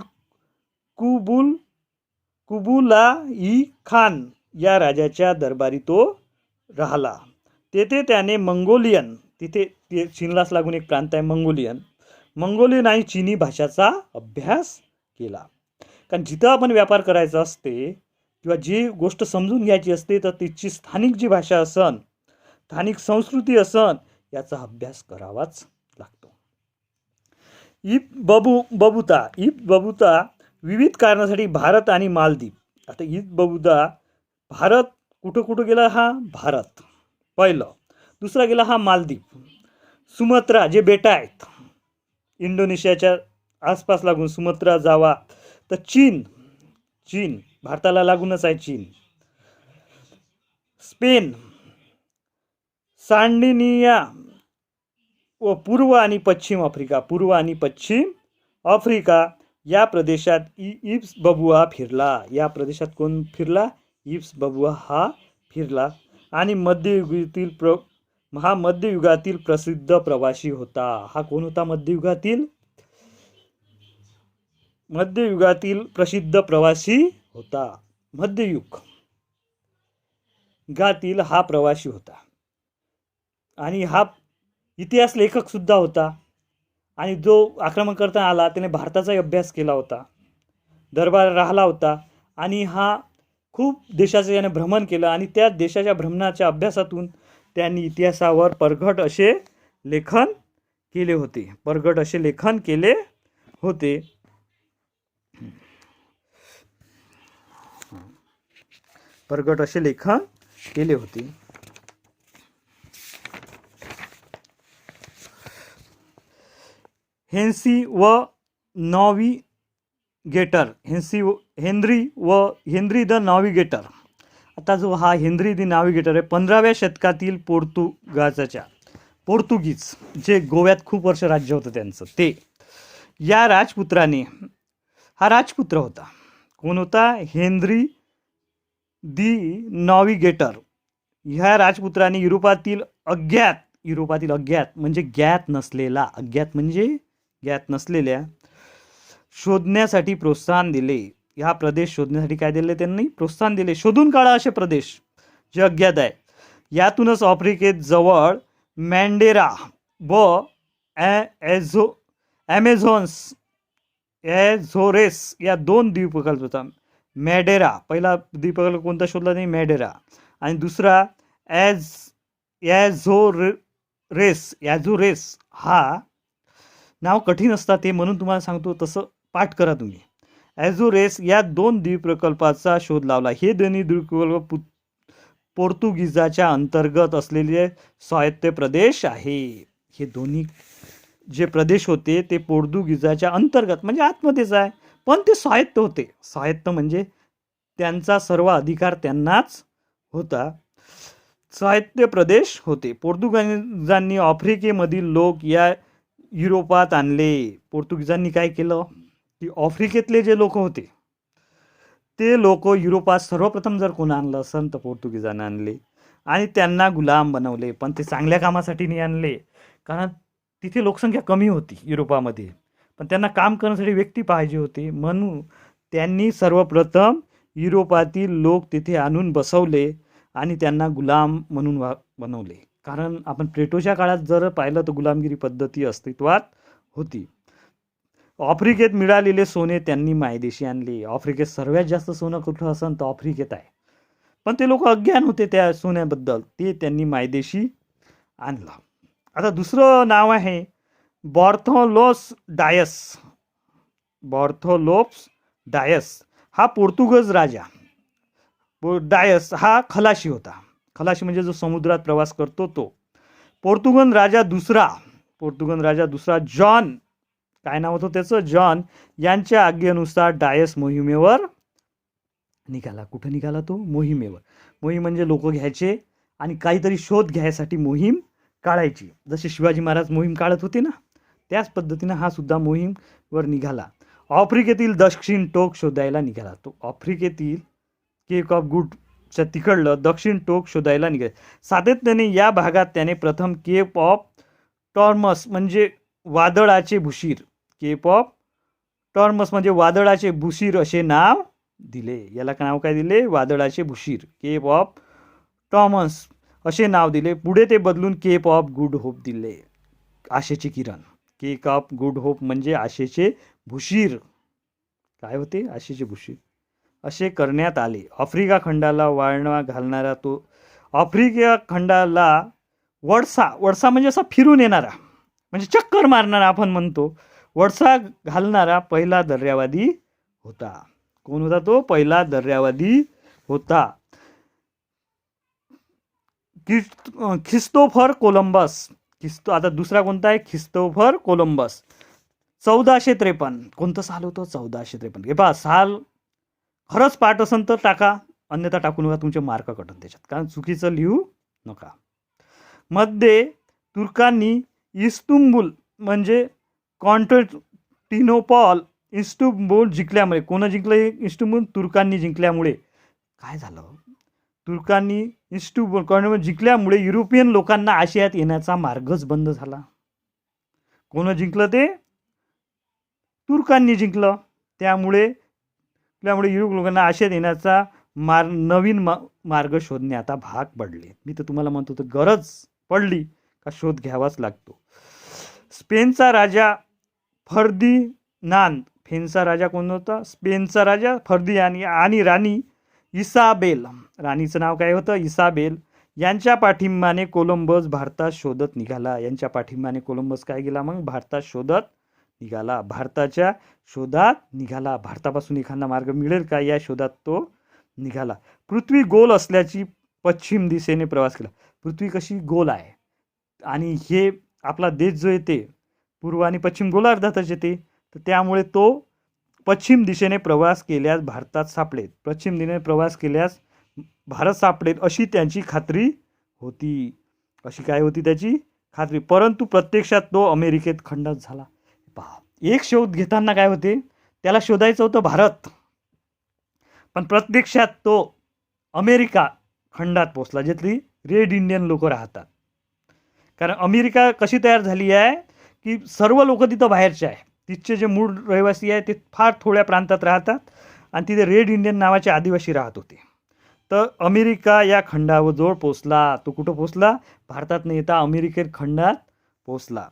कुबुलाई खान या राजाच्या दरबारी तो राहिला. तेथे त्याने तिथे ते चीनलाच लागून एक प्रांत आहे मंगोलियन आणि चीनी भाषाचा अभ्यास केला. कारण जिथं आपण व्यापार करायचा असते किंवा जी गोष्ट समजून घ्यायची असते तर तिची स्थानिक जी भाषा असन, स्थानिक संस्कृती असन, याचा अभ्यास करावाच लागतो. इब्न बबूता विविध कारणासाठी भारत आणि मालदीव. आता इब्न बबूता भारत कुठं गेला? हा भारत पहिलं. दुसरा गेला हा मालदीव. सुमात्रा जे बेटा आहेत इंडोनेशियाच्या आसपास लागून सुमात्रा, जावा. तर चीन भारताला लागूनच आहे चीन. स्पेन, सांडिनिया व पूर्व आणि पश्चिम आफ्रिका या प्रदेशात इब्न बबूआ फिरला. या प्रदेशात कोण फिरला? इब्न बबूआ हा फिरला. आणि मध्ययुगातील प्रसिद्ध प्रवासी होता. हा कोण होता? मध्ययुगातील प्रसिद्ध प्रवासी होता. मध्ययुगातील हा प्रवासी होता आणि हा इतिहास लेखक सुद्धा होता. आणि जो आक्रमण करता आला त्याने भारताचाही अभ्यास केला होता, दरबार राहिला होता आणि हा खूप देशाचं याने भ्रमण केलं आणि त्या देशाच्या भ्रमणाच्या अभ्यासातून त्यांनी इतिहासावर परगट असे लेखन केले होते. Henry the Navigator. आता जो हा हेन्री द नॅव्हिगेटर आहे 15व्या शतकातील पोर्तुगीज जे गोव्यात खूप वर्ष राज्य होतं त्यांचं, ते या राजपुत्राने, हा राजपुत्र होता. कोण होता? हेन्री दी नॅव्हिगेटर. ह्या राजपुत्राने युरोपातील अज्ञात म्हणजे ज्ञात नसलेल्या शोधण्यासाठी प्रोत्साहन दिले. हा प्रदेश शोधण्यासाठी काय दिले? त्यांनी प्रोत्साहन दिले. शोधून काढा असे प्रदेश जे अज्ञात आहे. यातूनच आफ्रिकेत जवळ मॅन्डेरा व ॲझोरेस या 2 द्वीपकल्प होता. मॅडेरा पहिला द्वीपकल्प कोणता शोधला नाही? मॅडेरा. आणि दुसरा ॲझोरेस. हा नाव कठीण असतात ते, म्हणून तुम्हाला सांगतो, तसं पाठ करा तुम्ही. ॲझोरेस या 2 द्वीपकल्पाचा शोध लावला. हे दोन्ही द्वीपकल्प पोर्तुगीजाच्या अंतर्गत असलेले स्वायत्त प्रदेश आहे. हे दोन्ही जे प्रदेश होते ते पोर्तुगीजाच्या अंतर्गत म्हणजे आतमध्येच आहे, पण ते स्वायत्त होते. स्वायत्त म्हणजे त्यांचा सर्व अधिकार त्यांनाच होता. स्वायत्त प्रदेश होते. पोर्तुगीजांनी आफ्रिकेमधील लोक या युरोपात आणले. पोर्तुगीजांनी काय केलं की आफ्रिकेतले जे लोक होते ते लोक युरोपात सर्वप्रथम जर कोण आणलं असेल तर पोर्तुगीजांनी आणले आणि त्यांना गुलाम बनवले. पण ते चांगल्या कामासाठी नाही आणले, कारण तिथे लोकसंख्या कमी होती युरोपामध्ये, पण त्यांना काम करण्यासाठी व्यक्ती पाहिजे होते. म्हणून त्यांनी सर्वप्रथम युरोपातील लोक तिथे आणून बसवले आणि त्यांना गुलाम म्हणून बनवले. कारण आपण प्लेटोच्या काळात जर पाहिलं तर गुलामगिरी पद्धती अस्तित्वात होती. आफ्रिकेत मिळालेले सोने त्यांनी मायदेशी आणले. आफ्रिकेत सर्वात जास्त सोनं कुठं असेल तर आफ्रिकेत आहे, पण ते लोक अज्ञान होते त्या सोन्याबद्दल, ते त्यांनी मायदेशी आणलं. आता दुसरं नाव आहे बॉर्थोलोस डायस. हा पोर्तुगीज राजा. डायस हा खलाशी होता. खलाशी म्हणजे जो समुद्रात प्रवास करतो तो. पोर्तुगीज राजा दुसरा जॉन, काय नाव होतं त्याचं? जॉन यांच्या आज्ञेनुसार डायस मोहिमेवर निघाला. कुठं निघाला तो? मोहिमेवर. मोहीम म्हणजे लोक घ्यायचे आणि काहीतरी शोध घ्यायसाठी मोहीम काढायची. जसे शिवाजी महाराज मोहीम काढत होते ना, त्याच पद्धतीनं हा सुद्धा मोहीमवर निघाला. आफ्रिकेतील दक्षिण टोक शोधायला निघाला. तो आफ्रिकेतील केप ऑफ गुडच्या तिकडलं दक्षिण टोक शोधायला निघाले. सातत्याने या भागात त्याने प्रथम केप ऑफ टॉर्मस म्हणजे वादळाचे भुशीर असे नाव दिले. याला नाव काय दिले? वादळाचे भुशीर, केप ऑफ टॉर्मस. असे नाव दिले. पुढे ते बदलून केप ऑफ गुड होप दिले, आशेचे किरण. केप ऑफ गुड होप म्हणजे आशेचे भूशीर. काय होते? आशेचे भूशीर असे करण्यात आले. आफ्रिका खंडाला वळणा घालणारा तो, आफ्रिका खंडाला वळसा म्हणजे असा फिरून येणारा, म्हणजे चक्कर मारणारा आपण म्हणतो, वळसा घालणारा पहिला दर्यावादी होता. कोण होता तो? पहिला दर्यावादी होता. ख्रिस्तोफर कोलंबस. आता दुसरा कोणता आहे? ख्रिस्तोफर कोलंबस. 1453. कोणतं साल होतं? 1453. हे पहा, साल खरंच पाठ असेल तर टाका, अन्यथा टाकू नका, तुमचे मार्क कटन त्याच्यात, कारण चुकीचं लिहू नका. मध्ये तुर्कांनी इस्तुंबुल म्हणजे कॉन्स्टँटिनोपॉल इस्तुंबुल जिंकल्यामुळे, कोण जिंकलं? इस्तुंबुल तुर्कांनी जिंकल्यामुळे काय झालं? तुर्कांनी इस्तुंबुल जिंकल्यामुळे युरोपियन लोकांना आशियात येण्याचा मार्गच बंद झाला. कोण जिंकलं? ते तुर्कांनी जिंकलं. त्यामुळे युरोप लोकांना आशियात येण्याचा नवीन मार्ग शोधणे आता भाग पडले. मी तर तुम्हाला म्हणतो होतो, गरज पडली का शोध घ्यावाच लागतो. स्पेनचा राजा फर्दिनांद. स्पेनचा राजा कोण होता? स्पेनचा राजा फर्दिनांद आणि राणी इसाबेल. राणीचं नाव काय होतं? इसाबेल. यांच्या पाठिंब्याने कोलंबस भारतात शोधत निघाला. यांच्या पाठिंब्याने कोलंबस काय गेला? मग भारतात शोधत निघाला. भारताच्या शोधात निघाला. भारतापासून एखादा मार्ग मिळेल का या शोधात तो निघाला. पृथ्वी गोल असल्याची पश्चिम दिशेने प्रवास केला. पृथ्वी कशी? गोल आहे, आणि हे आपला देश जो येते पूर्व आणि पश्चिम गोलार्धातच येते, तर त्यामुळे तो पश्चिम दिशेने प्रवास केल्यास भारतात सापडेल. पश्चिम दिशेने प्रवास केल्यास भारत सापडेल अशी त्यांची खात्री होती. अशी काय होती त्याची खात्री? परंतु प्रत्यक्षात तो अमेरिकेत खंडित झाला. पहा, एक शोध घेताना काय होते? त्याला शोधायचं होतं भारत, पण प्रत्यक्षात तो अमेरिका खंडात पोहोचला, जिथली रेड इंडियन लोक राहतात. कारण अमेरिका कशी तयार झाली आहे की सर्व लोक तिथं बाहेरचे आहे, तिथचे जे मूळ रहिवासी आहे ते फार थोड्या प्रांतात राहतात, आणि तिथे रेड इंडियन नावाचे आदिवासी राहत होते. तर अमेरिका या खंडावर जवळ पोचला. तो कुठं पोचला? भारतात नाही येता अमेरिकेत खंडात पोचला.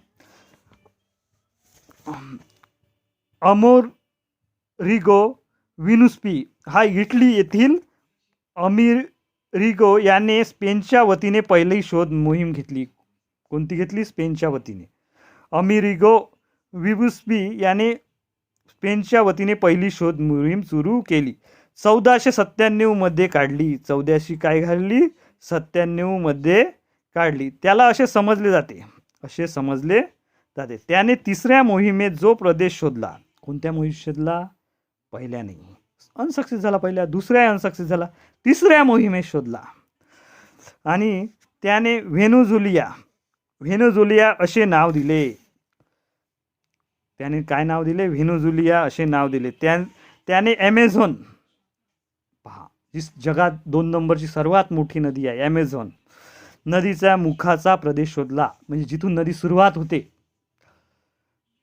अमेरिगो व्हेनुस्पी हा इटली येथील अमेरिगो याने स्पेनच्या वतीने पहिली शोध मोहीम घेतली. कोणती घेतली? स्पेनच्या वतीने. अमेरिगो व्हेनुस्पी याने स्पेनच्या वतीने पहिली शोध मोहीम सुरू केली. 1497 मध्ये काढली. 1497 मध्ये काढली. त्याला असे समजले जाते. त्याने तिसऱ्या मोहिमेत जो प्रदेश शोधला. कोणत्या मोहिमेत शोधला? पहिल्या नाही, अनसक्सेस झाला. पहिल्या, दुसऱ्या अनसक्सेस झाला, तिसऱ्या मोहिमेत शोधला. आणि त्याने व्हेनेझुएला असे नाव दिले. त्याने काय नाव दिले? व्हेनेझुएला असे नाव दिले. त्याने ॲमेझॉन, पहा, जी जगात 2 नंबरची सर्वात मोठी नदी आहे, ॲमेझॉन नदीच्या मुखाचा प्रदेश शोधला. म्हणजे जिथून नदी सुरुवात होते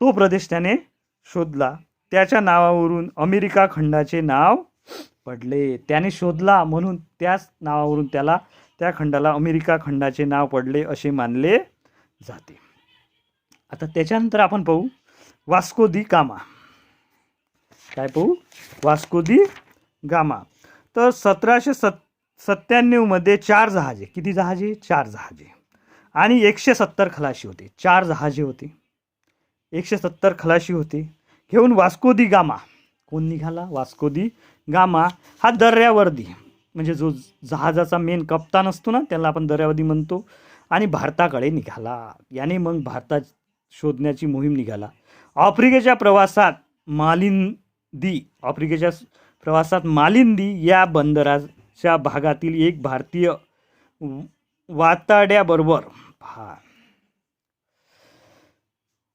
तो प्रदेश त्याने शोधला. त्याच्या नावावरून अमेरिका खंडाचे नाव पडले. त्याने शोधला म्हणून त्याच नावावरून त्या खंडाला अमेरिका खंडाचे नाव पडले असे मानले जाते. आता त्याच्यानंतर आपण पाहू वास्को दी गामा. काय पाहू? वास्को दी गामा. तर 1797 मध्ये 4 जहाजे, किती जहाजे? 4 जहाजे आणि 170 खलाशी होते. 4 जहाजे होते, 170 खलाशी होते, घेऊन वास्को दी गामा. कोण निघाला? वास्को दी गामा हा दर्यावर्दी, म्हणजे जो जहाजाचा मेन कप्तान असतो ना, त्याला आपण दर्यावर्दी म्हणतो, आणि भारताकडे निघाला. याने मग भारतात शोधण्याची मोहीम निघाला. आफ्रिकेच्या प्रवासात मालिंदी या बंदराच्या भागातील एक भारतीय वाटाड्याबरोबर,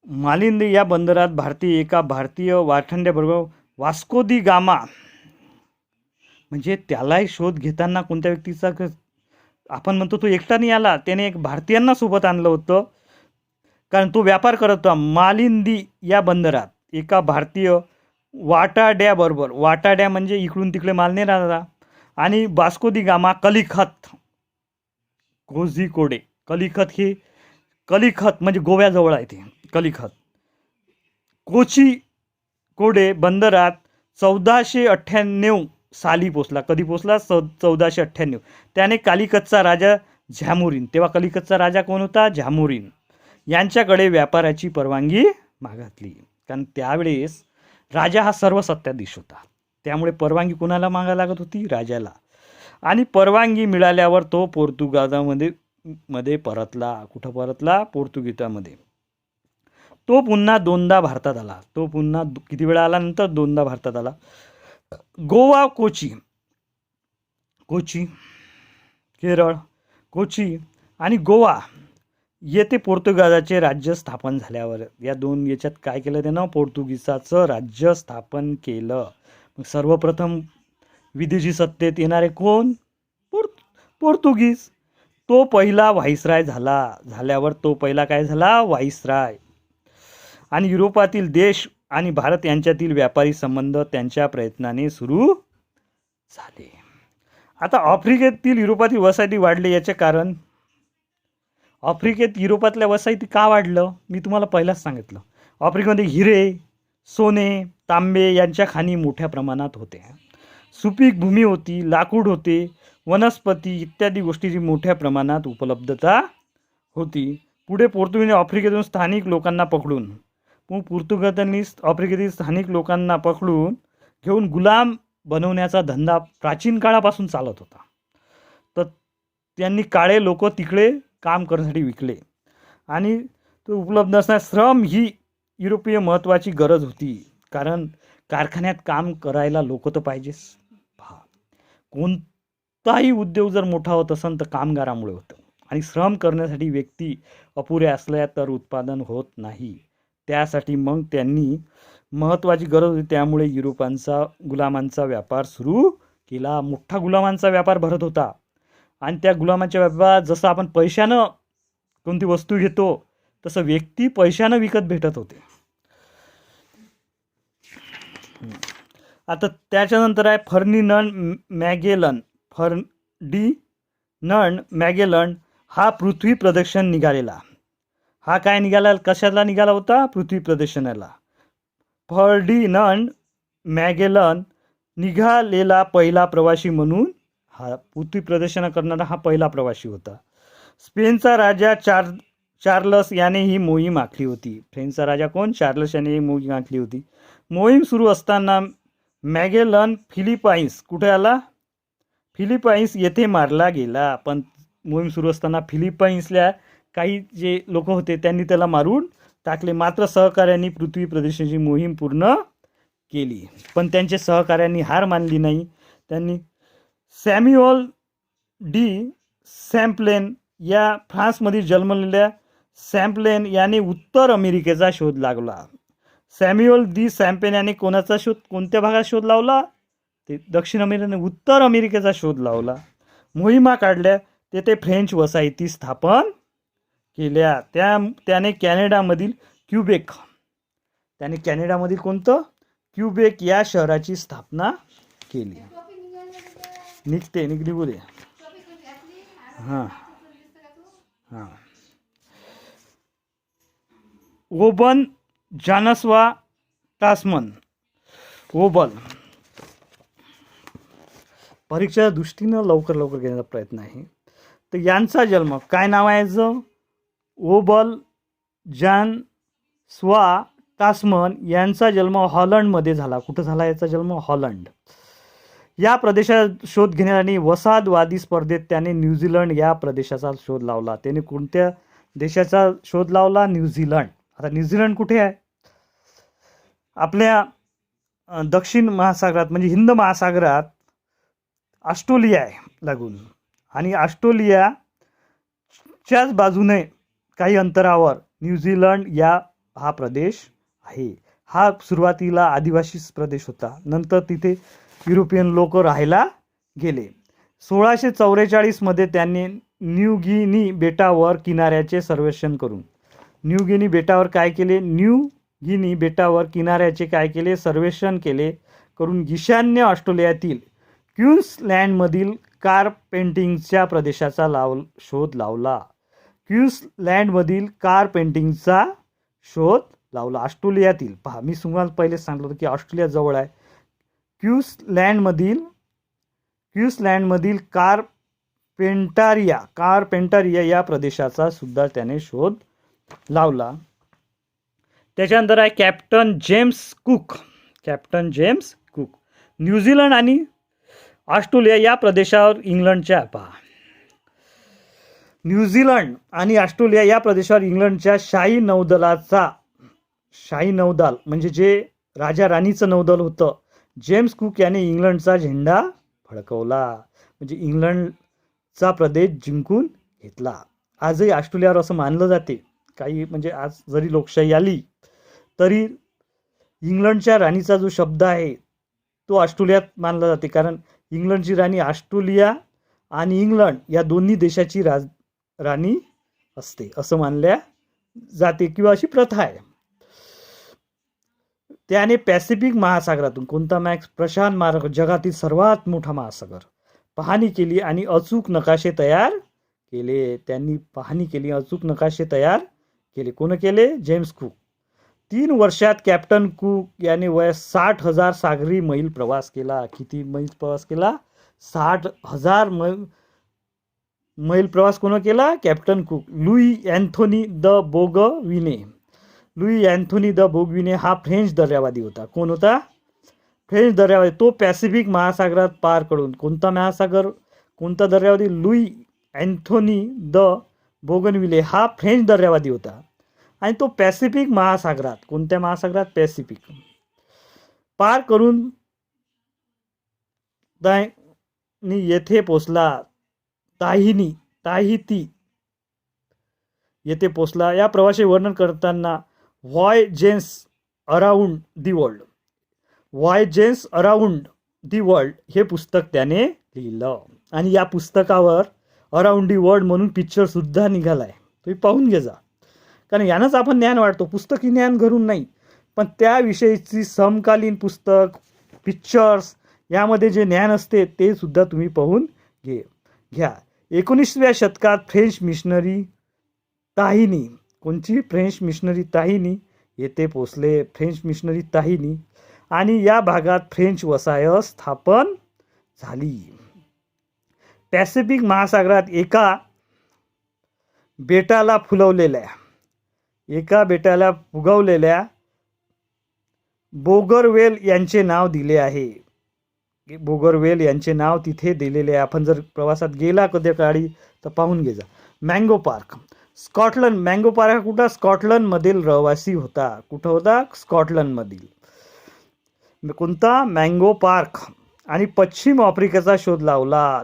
मालिंदी या बंदरात एका भारतीय वाटाड्याबरोबर वास्को दी गामा, म्हणजे त्यालाही शोध घेताना कोणत्या व्यक्तीचा आपण म्हणतो तो एकटा नाही आला, त्याने एक भारतीयांना सोबत आणलं होतं, कारण तो व्यापार करत होता. मालिंदी या बंदरात एका भारतीय वाटाड्याबरोबर, वाटाड्या म्हणजे इकडून तिकडे माल नाही राहणार, आणि वास्को दी गामा कलिखत. कोझिकोडे. कलिखत म्हणजे गोव्याजवळ आहे ते कलिखत. कोझिकोडे बंदरात 1498 साली पोचला. कधी पोचला? 1498. त्याने कालिकतचा राजा झॅमुरीन, तेव्हा कलिकतचा राजा कोण होता? झॅमुरीन, यांच्याकडे व्यापाराची परवानगी मागितली. कारण त्यावेळेस राजा हा सर्व सत्ताधीश होता, त्यामुळे परवानगी कोणाला मागायला लागत होती? राजाला. आणि परवानगी मिळाल्यावर तो पोर्तुगाजामध्ये परतला. कुठं परतला? पोर्तुगीजामध्ये. तो पुन्हा दोनदा भारतात आला. तो पुन्हा किती वेळा आला? नंतर दोनदा भारतात आला. गोवा, कोची, केरळ, कोची आणि गोवा येथे पोर्तुगाजाचे राज्य स्थापन झाल्यावर या दोन याच्यात काय केलं त्यानं? पोर्तुगीजाचं राज्य स्थापन केलं. मग सर्वप्रथम विदेशी सत्तेत येणारे कोण? पोर्तुगीज. तो पहिला व्हाईसराय झाल्यावर तो पहिला काय झाला? व्हाईसराय. आणि युरोपातील देश आणि भारत यांच्यातील व्यापारी संबंध त्यांच्या प्रयत्नाने सुरू झाले. आता आफ्रिकेतील युरोपातील वसाहती वाढले. याचे कारण? आफ्रिकेत युरोपातल्या वसाहती का वाढलं? मी तुम्हाला पहिलाच सांगितलं. आफ्रिकेमध्ये हिरे, सोने, तांबे यांच्या खाणी मोठ्या प्रमाणात होत्या. सुपीक भूमी होती, लाकूड होते, वनस्पती इत्यादी गोष्टीची मोठ्या प्रमाणात उपलब्धता होती. पुढे पोर्तुगीजने आफ्रिकेतून स्थानिक लोकांना पकडून आफ्रिकेतील स्थानिक लोकांना पकडून घेऊन गुलाम बनवण्याचा धंदा प्राचीन काळापासून चालत होता. तर त्यांनी काळे लोक तिकडे काम करण्यासाठी विकले. आणि तो उपलब्ध असणारा श्रम ही युरोपीय महत्त्वाची गरज होती. कारण कारखान्यात काम करायला लोक तर पाहिजेच. कोणताही उद्योग जर मोठा होत असेल तर कामगारामुळे होतं. आणि श्रम करण्यासाठी व्यक्ती अपुऱ्या असल्या तर उत्पादन होत नाही. त्यासाठी मग त्यांनी महत्त्वाची गरज होती, त्यामुळे युरोपांचा गुलामांचा व्यापार सुरू केला. मोठा गुलामांचा व्यापार भरत होता. आणि त्या गुलामाच्या व्यापारात जसं आपण पैशानं कोणती वस्तू घेतो तसं व्यक्ती पैशानं विकत भेटत होते. आता त्याच्यानंतर आहे फर्डिनांड मॅगेलन हा पृथ्वी प्रदक्षिण निघालेला. हा काय निघाला? कशाला निघाला होता? पृथ्वी प्रदक्षिणाला. फर्डिनांड मॅगेलन निघालेला पहिला प्रवासी म्हणून हा पृथ्वी प्रदक्षिणा करणारा हा पहिला प्रवासी होता. स्पेनचा राजा चार्लस याने ही मोहीम आखली होती. फ्रेंचचा राजा कोण? चार्लस याने ही मोहीम आखली होती. मोहीम सुरू असताना मॅगेलन फिलिपाईन्स कुठे आला? फिलिपाईन्स येथे मारला गेला. पण मोहीम सुरू असताना फिलिपाईन्सला काही जे लोक होते त्यांनी त्याला मारून टाकले. मात्र सहकाऱ्यांनी पृथ्वी प्रदक्षिणेची मोहीम पूर्ण केली. पण त्यांच्या सहकाऱ्यांनी हार मानली नाही. त्यांनी सॅम्युअल डी सॅम्प्लेन या फ्रान्समध्ये जन्मलेल्या सॅम्प्लेन याने उत्तर अमेरिकेचा शोध लागला. सॅम्युअल डी सॅम्प्लेन याने कोणत्या भागात शोध लावला? ते दक्षिण अमेरिकेने उत्तर अमेरिकेचा शोध लावला. मोहिमा काढल्या. तेथे फ्रेंच वसाहती स्थापन केल्या. त्याने कॅनडामधील कोणतं? क्यूबेक या शहराची स्थापना केली. निघू दे. ओबन जानसवा टास्मन. ओबल परीक्षेच्या दृष्टीनं लवकर घेण्याचा प्रयत्न आहे. तर यांचा जन्म काय नाव आहे याचं? ओबल जानसवा टास्मन यांचा जन्म हॉलंडमध्ये झाला. कुठं झाला याचा जन्म? हॉलंड. या प्रदेशाचा शोध घेण्यासाठी वसाहतवादी स्पर्धेत त्याने न्यूझीलंड या प्रदेशाचा शोध लावला. त्याने कोणत्या देशाचा शोध लावला? न्यूझीलंड. आता न्यूझीलंड कुठे आहे? आपल्या दक्षिण महासागरात म्हणजे हिंद महासागरात ऑस्ट्रेलिया आहे लागून. आणि ऑस्ट्रेलियाच्याच बाजूने काही अंतरावर न्यूझीलंड हा प्रदेश आहे. हा सुरुवातीला आदिवासी प्रदेश होता. नंतर तिथे युरोपियन लोक राहायला गेले. 1644 मध्ये त्यांनी न्यूगिनी बेटावर किनाऱ्याचे सर्वेक्षण करून सर्वेक्षण केले करून ईशान्य ऑस्ट्रेलियातील क्वीन्सलँडमधील कारपेंटिंगच्या प्रदेशाचा शोध लावला. क्वीन्सलँडमधील कारपेंटिंगचा शोध लावला. ऑस्ट्रेलियातील, पहा मी तुम्हाला पहिले सांगितलं होतं की ऑस्ट्रेलिया जवळ आहे. क्वीन्सलँडमधील कारपेंटारिया या प्रदेशाचा सुद्धा त्याने शोध लावला. त्याच्यानंतर आहे कॅप्टन जेम्स कुक. न्यूझीलंड आणि ऑस्ट्रेलिया या प्रदेशावर न्यूझीलंड आणि ऑस्ट्रेलिया या प्रदेशावर इंग्लंडच्या शाही नौदल म्हणजे जे राजा राणीचं नौदल होतं, जेम्स कुक याने इंग्लंडचा झेंडा फडकवला, म्हणजे इंग्लंडचा प्रदेश जिंकून घेतला. आजही ऑस्ट्रेलियावर असं मानलं जाते, काही म्हणजे आज जरी लोकशाही आली तरी इंग्लंडच्या राणीचा जो शब्द आहे तो ऑस्ट्रेलियात मानला जाते, कारण इंग्लंडची राणी ऑस्ट्रेलिया आणि इंग्लंड या दोन्ही देशाची राणी असते असं मानल्या जाते किंवा अशी प्रथा आहे. त्याने पॅसिफिक महासागरातून कोणता प्रशांत महासागर, जगातील सर्वात मोठा महासागर, पाहणी केली आणि अचूक नकाशे तयार केले. त्यांनी पाहणी केली, अचूक नकाशे तयार केले. कोण केले? James cook. 3 वर्षात कॅप्टन कुक याने 60,000 सागरी मैल प्रवास केला. किती मैल प्रवास केला? 60,000 मैल प्रवास कोण केला? Captain Cook. Louis Antoine de Bougainville हा फ्रेंच दर्यावादी होता. कोण होता? फ्रेंच दर्यावादी. तो पॅसिफिक महासागरात पार करून, कोणता दर्यावादी? लुई अँथोनी द बोगनविले हा फ्रेंच दर्यावादी होता आणि तो पॅसिफिक महासागरात, कोणत्या महासागरात? पॅसिफिक पार करून येथे पोचला. ताहिती येथे पोचला. या प्रवासी वर्णन करताना व्हॉयजेस अराउंड दी वर्ल्ड हे पुस्तक त्याने लिहिलं आणि या पुस्तकावर अराउंड दी वर्ल्ड म्हणून पिक्चर सुद्धा निघालाय. तुम्ही पाहून घे जा, कारण यानंच आपण ज्ञान वाढतो. पुस्तकी ज्ञान घरून नाही, पण त्याविषयीची समकालीन पुस्तक, पिक्चर्स यामध्ये जे ज्ञान असते ते सुद्धा तुम्ही पाहून घ्या. 19व्या शतकात फ्रेंच मिशनरी ताहिनी, कोणची? फ्रेंच मिशनरी ताहिनी येथे पोचले. फ्रेंच मिशनरी ताहिनी आणि या भागात फ्रेंच वसाहत स्थापन झाली. पॅसिफिक महासागरात एका बेटाला फुगवलेल्या बोगरवेल यांचे नाव दिले आहे. बोगरवेल यांचे नाव तिथे दिलेले आहे. आपण जर प्रवासात गेला कधी काळी तर पाहून घे जा. Mango park, Scotland. Mango park कुठं? स्कॉटलंडमधील रहिवासी होता. कुठं होता? स्कॉटलंडमधील. कोणता? Mango park. आणि पश्चिम आफ्रिकेचा शोध लावला.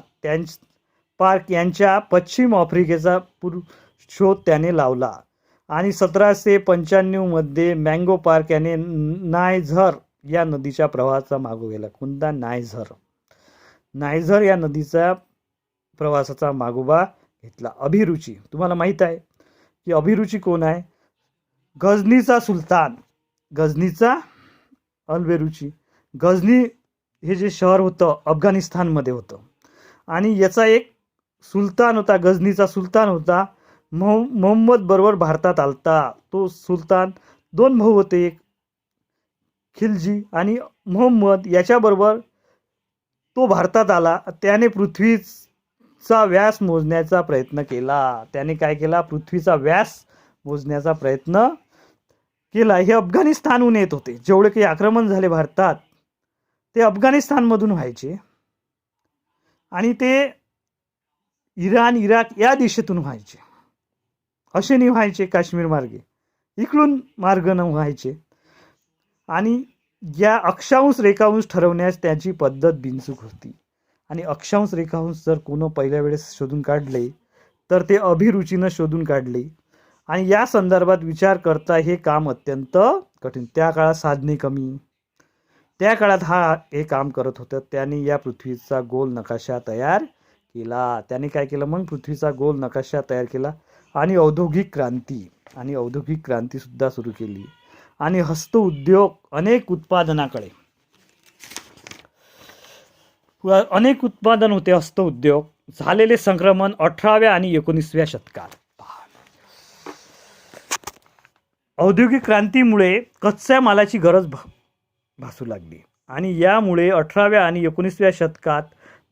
पार्क यांच्या पश्चिम आफ्रिकेचा शोध त्याने लावला आणि 1795 मध्ये मँगो पार्क याने नायझर या नदीच्या प्रवाहाचा मागोवा घेतला. कोणता? नायझर या नदीच्या प्रवासाचा मागोवा घेतला. अभिरुची, तुम्हाला माहीत आहे की अभिरुची कोण आहे? गझनीचा सुलतान, अल्बेरुची. गझनी हे जे शहर होतं अफगाणिस्तानमध्ये होतं आणि याचा एक सुलतान होता, गझनीचा सुलतान होता. मोहम्मद बरोबर भारतात आलता. तो सुलतान 2 भाऊ होते, एक खिलजी आणि मोहम्मद. याच्याबरोबर तो भारतात आला. त्याने पृथ्वीचा व्यास मोजण्याचा प्रयत्न केला. त्याने काय केला? पृथ्वीचा व्यास मोजण्याचा प्रयत्न केला. हे अफगाणिस्तानहून येत होते. जेवढे काही आक्रमण झाले भारतात ते अफगाणिस्तानमधून व्हायचे आणि ते इराण, इराक या दिशेतून व्हायचे. असे नाही व्हायचे काश्मीर मार्गे, इकडून मार्ग न व्हायचे. आणि या अक्षांश रेखांश ठरवण्यास त्याची पद्धत बिनचूक होती. आणि अक्षांश रेखांश जर कोण पहिल्या वेळेस शोधून काढले तर ते अभिरुचीनं शोधून काढले. आणि या संदर्भात विचार करता हे काम अत्यंत कठीण. त्या काळात साधने कमी, त्या काळात हे काम करत होतं. त्याने या पृथ्वीचा गोल नकाशा तयार केला. त्याने काय केलं मग? पृथ्वीचा गोल नकाशा तयार केला आणि औद्योगिक क्रांती सुद्धा सुरू केली. आणि हस्तउद्योग अनेक उत्पादनाकडे अनेक उत्पादन होते, हस्तउद्योग. झालेले संक्रमण 18व्या आणि 19व्या शतकात. औद्योगिक क्रांतीमुळे कच्च्या मालाची गरज भासू लागली आणि यामुळे 18व्या आणि 19व्या शतकात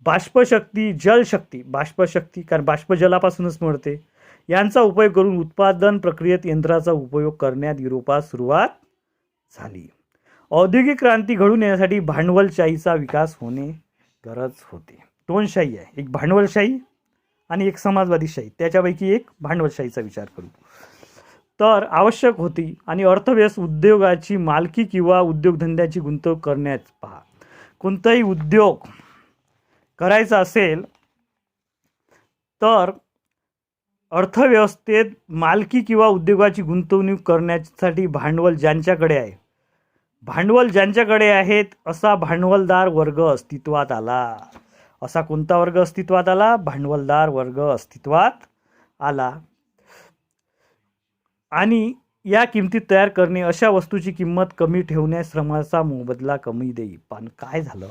बाष्पशक्ती, जलशक्ती, बाष्पशक्ती कारण बाष्प जलापासूनच मिळते, यांचा उपयोग करून उत्पादन प्रक्रियेत यंत्राचा उपयोग करण्यात युरोपात सुरुवात झाली. औद्योगिक क्रांती घडून येण्यासाठी भांडवलशाहीचा विकास होणे गरज होती. दोन शाही आहे, एक भांडवलशाही आणि एक समाजवादीशाही. त्याच्यापैकी एक भांडवलशाहीचा विचार करू तर आवश्यक होती आणि अर्थव्यवस्था उद्योगाची मालकी किंवा उद्योगधंद्याची गुंतवणूक करण्यास पहा. कोणताही उद्योग करायचा असेल तर अर्थव्यवस्थेत मालकी किंवा उद्योगाची गुंतवणूक करण्यासाठी भांडवल ज्यांच्याकडे आहेत असा भांडवलदार वर्ग अस्तित्वात आला. असा कोणता वर्ग अस्तित्वात आला? भांडवलदार वर्ग अस्तित्वात आला. आणि या किमतीत तयार करणे, अशा वस्तूची किंमत कमी ठेवण्यास श्रमाचा मोबदला कमी देई. पण काय झालं?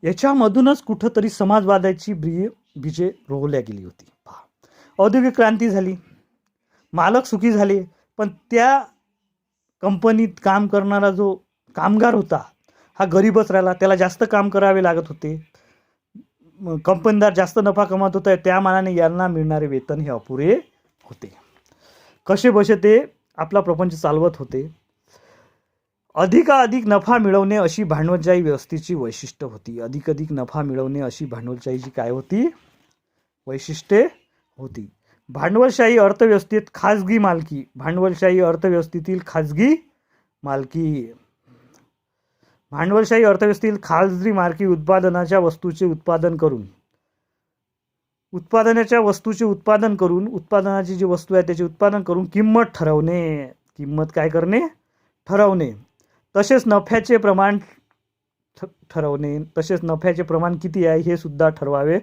याच्यामधूनच कुठंतरी समाजवादाची बीजे रोवल्या गेली होती. औद्योगिक क्रांती झाली, मालक सुखी झाले, पण त्या कंपनीत काम करणारा जो कामगार होता हा गरीबच राहिला. त्याला जास्त काम करावे लागत होते. कंपनीदार जास्त नफा कमवत होता, त्या मानाने यांना मिळणारे वेतन हे अपुरे होते. कसे बसे ते आपला प्रपंच चालवत होते. अधिकाधिक नफा मिळवणे अशी भांडवलशाही व्यवस्थेची वैशिष्ट्य होती. अधिकाधिक नफा मिळवणे अशी भांडवलशाहीची काय होती? वैशिष्ट्ये होती. भांडवलशाही अर्थव्यवस्थेत खाजगी मालकी. भांडवलशाही अर्थव्यवस्थेतील खाजगी मालकी. भांडवलशाही अर्थव्यवस्थेतील खाजगी मालकी उत्पादनाच्या वस्तूचे उत्पादन करून उत्पादनाची जी वस्तू आहे त्याचे उत्पादन करून किंमत ठरवणे. किंमत काय करणे? ठरवणे. तसेच नफ्याचे प्रमाण ठरवणे. तसेच नफ्याचे प्रमाण किती आहे हे सुद्धा ठरवावे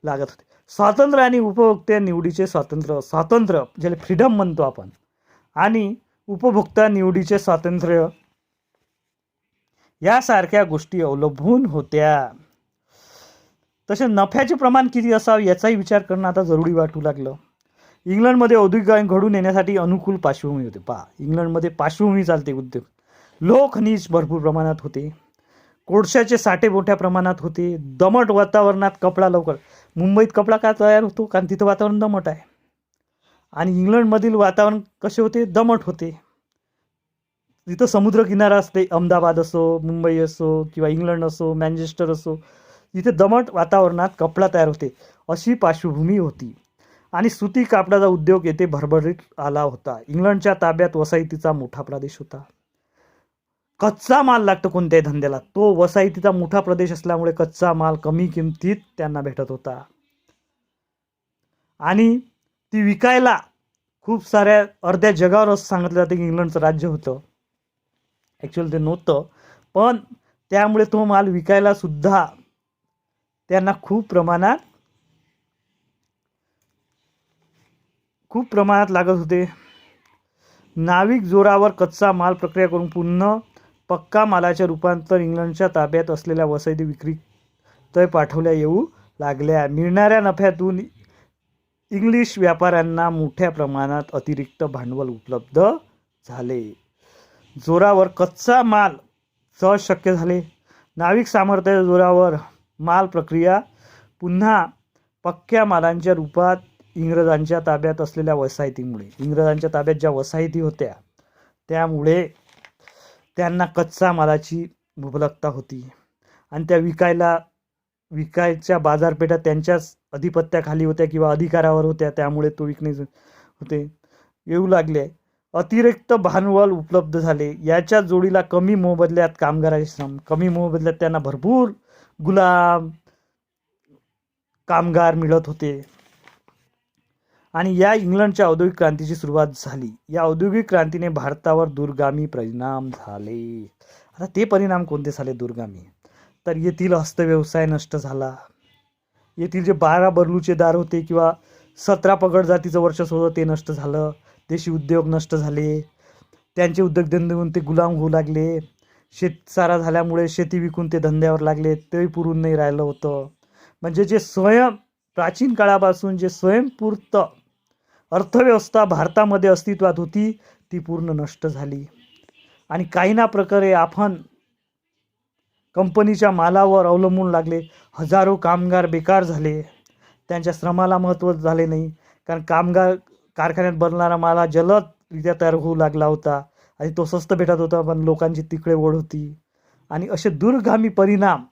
लागत होते. स्वातंत्र्य आणि उपभोक्ता निवडीचे स्वातंत्र्य ज्याला फ्रीडम म्हणतो आपण, आणि उपभोक्ता निवडीचे स्वातंत्र्य यासारख्या गोष्टी अवलंबून होत्या. तसेच नफ्याचे प्रमाण किती असावे याचाही विचार करणं आता जरुरी वाटू लागलं. इंग्लंडमध्ये औद्योगिक घडून येण्यासाठी अनुकूल पार्श्वभूमी होते. इंग्लंडमध्ये पार्श्वभूमी चालते. उद्योग, लोह खनिज भरपूर प्रमाणात होते. कोळशाचे साठे मोठ्या प्रमाणात होते. दमट वातावरणात कपडा लवकर. मुंबईत कपडा का तयार होतो? कारण तिथं वातावरण दमट आहे. आणि इंग्लंडमधील वातावरण कसे होते? दमट होते. तिथं समुद्रकिनारा असते. अहमदाबाद असो, मुंबई असो, किंवा इंग्लंड असो, मँचेस्टर असो, तिथे दमट वातावरणात कपडा तयार होते अशी पार्श्वभूमी होती. आणि सुती कापडाचा उद्योग येथे भरभरीत आला होता. इंग्लंडच्या ताब्यात वसाहतीचा मोठा प्रदेश होता. कच्चा माल लागतो कोणत्याही धंद्याला, तो वसाहतीचा मोठा प्रदेश असल्यामुळे कच्चा माल कमी किमतीत त्यांना भेटत होता. आणि ती विकायला खूप साऱ्या अर्ध्या जगावर असं सांगितलं जातं की इंग्लंडचं राज्य होतं. ॲक्च्युअली ते नव्हतं, पण त्यामुळे तो माल विकायला सुद्धा त्यांना खूप प्रमाणात लागत होते. नाविक जोरावर कच्चा माल प्रक्रिया करून पुन्हा पक्का मालाचे रूपांतर इंग्लंडच्या ताब्यात असलेल्या वसाहती विक्रीत पाठवल्या येऊ लागल्या. मिळणाऱ्या नफ्यातून इंग्लिश व्यापाऱ्यांना मोठ्या प्रमाणात अतिरिक्त भांडवल उपलब्ध झाले. जोरावर कच्चा माल सहज शक्य झाले. नाविक सामर्थ्याच्या जोरावर माल प्रक्रिया पुन्हा पक्क्या मालांच्या रूपात इंग्रजांच्या ताब्यात असलेल्या वसाहतीमुळे, इंग्रजांच्या ताब्यात ज्या वसाहती होत्या त्यामुळे त्यांना कच्चा मालाची मुबलकता होती आणि त्या विकायच्या बाजारपेठा त्यांच्याच अधिपत्याखाली होत्या किंवा अधिकारावर होत्या. त्यामुळे तो विकणे होते येऊ लागले. अतिरिक्त भांडवल उपलब्ध झाले. याच्या जोडीला कमी मोबदल्यात कामगाराचे श्रम, कमी मोबदल्यात त्यांना भरपूर गुलाम कामगार मिळत होते. आणि या इंग्लंडच्या औद्योगिक क्रांतीची सुरुवात झाली. या औद्योगिक क्रांतीने भारतावर दूरगामी परिणाम झाले. आता ते परिणाम कोणते झाले दूरगामी? तर येथील हस्तव्यवसाय नष्ट झाला. येथील जे 12 बरलूचे दार होते किंवा 17 पगड जातीचं वर्चस्व होतं ते नष्ट झालं. देशी उद्योग नष्ट झाले. त्यांचे उद्योगधंदे ते गुलाम होऊ लागले. शेतसारा झाल्यामुळे शेती विकून ते धंद्यावर लागले, तेही पुरून नाही राहिलं होतं. म्हणजे जे प्राचीन काळापासून जे स्वयंपूर्ण अर्थव्यवस्था भारतामध्ये अस्तित्वात होती ती पूर्ण नष्ट झाली. आणि काही ना प्रकारे आपण कंपनीच्या मालावर अवलंबून लागले. हजारो कामगार बेकार झाले, त्यांच्या श्रमाला महत्त्व झाले नाही. कारण कारखान्यात बनणारा माल हा जलदरित्या तयार होऊ लागला होता आणि तो स्वस्त भेटत होता, पण लोकांची तिकडे ओढ होती. आणि असे दूरगामी परिणाम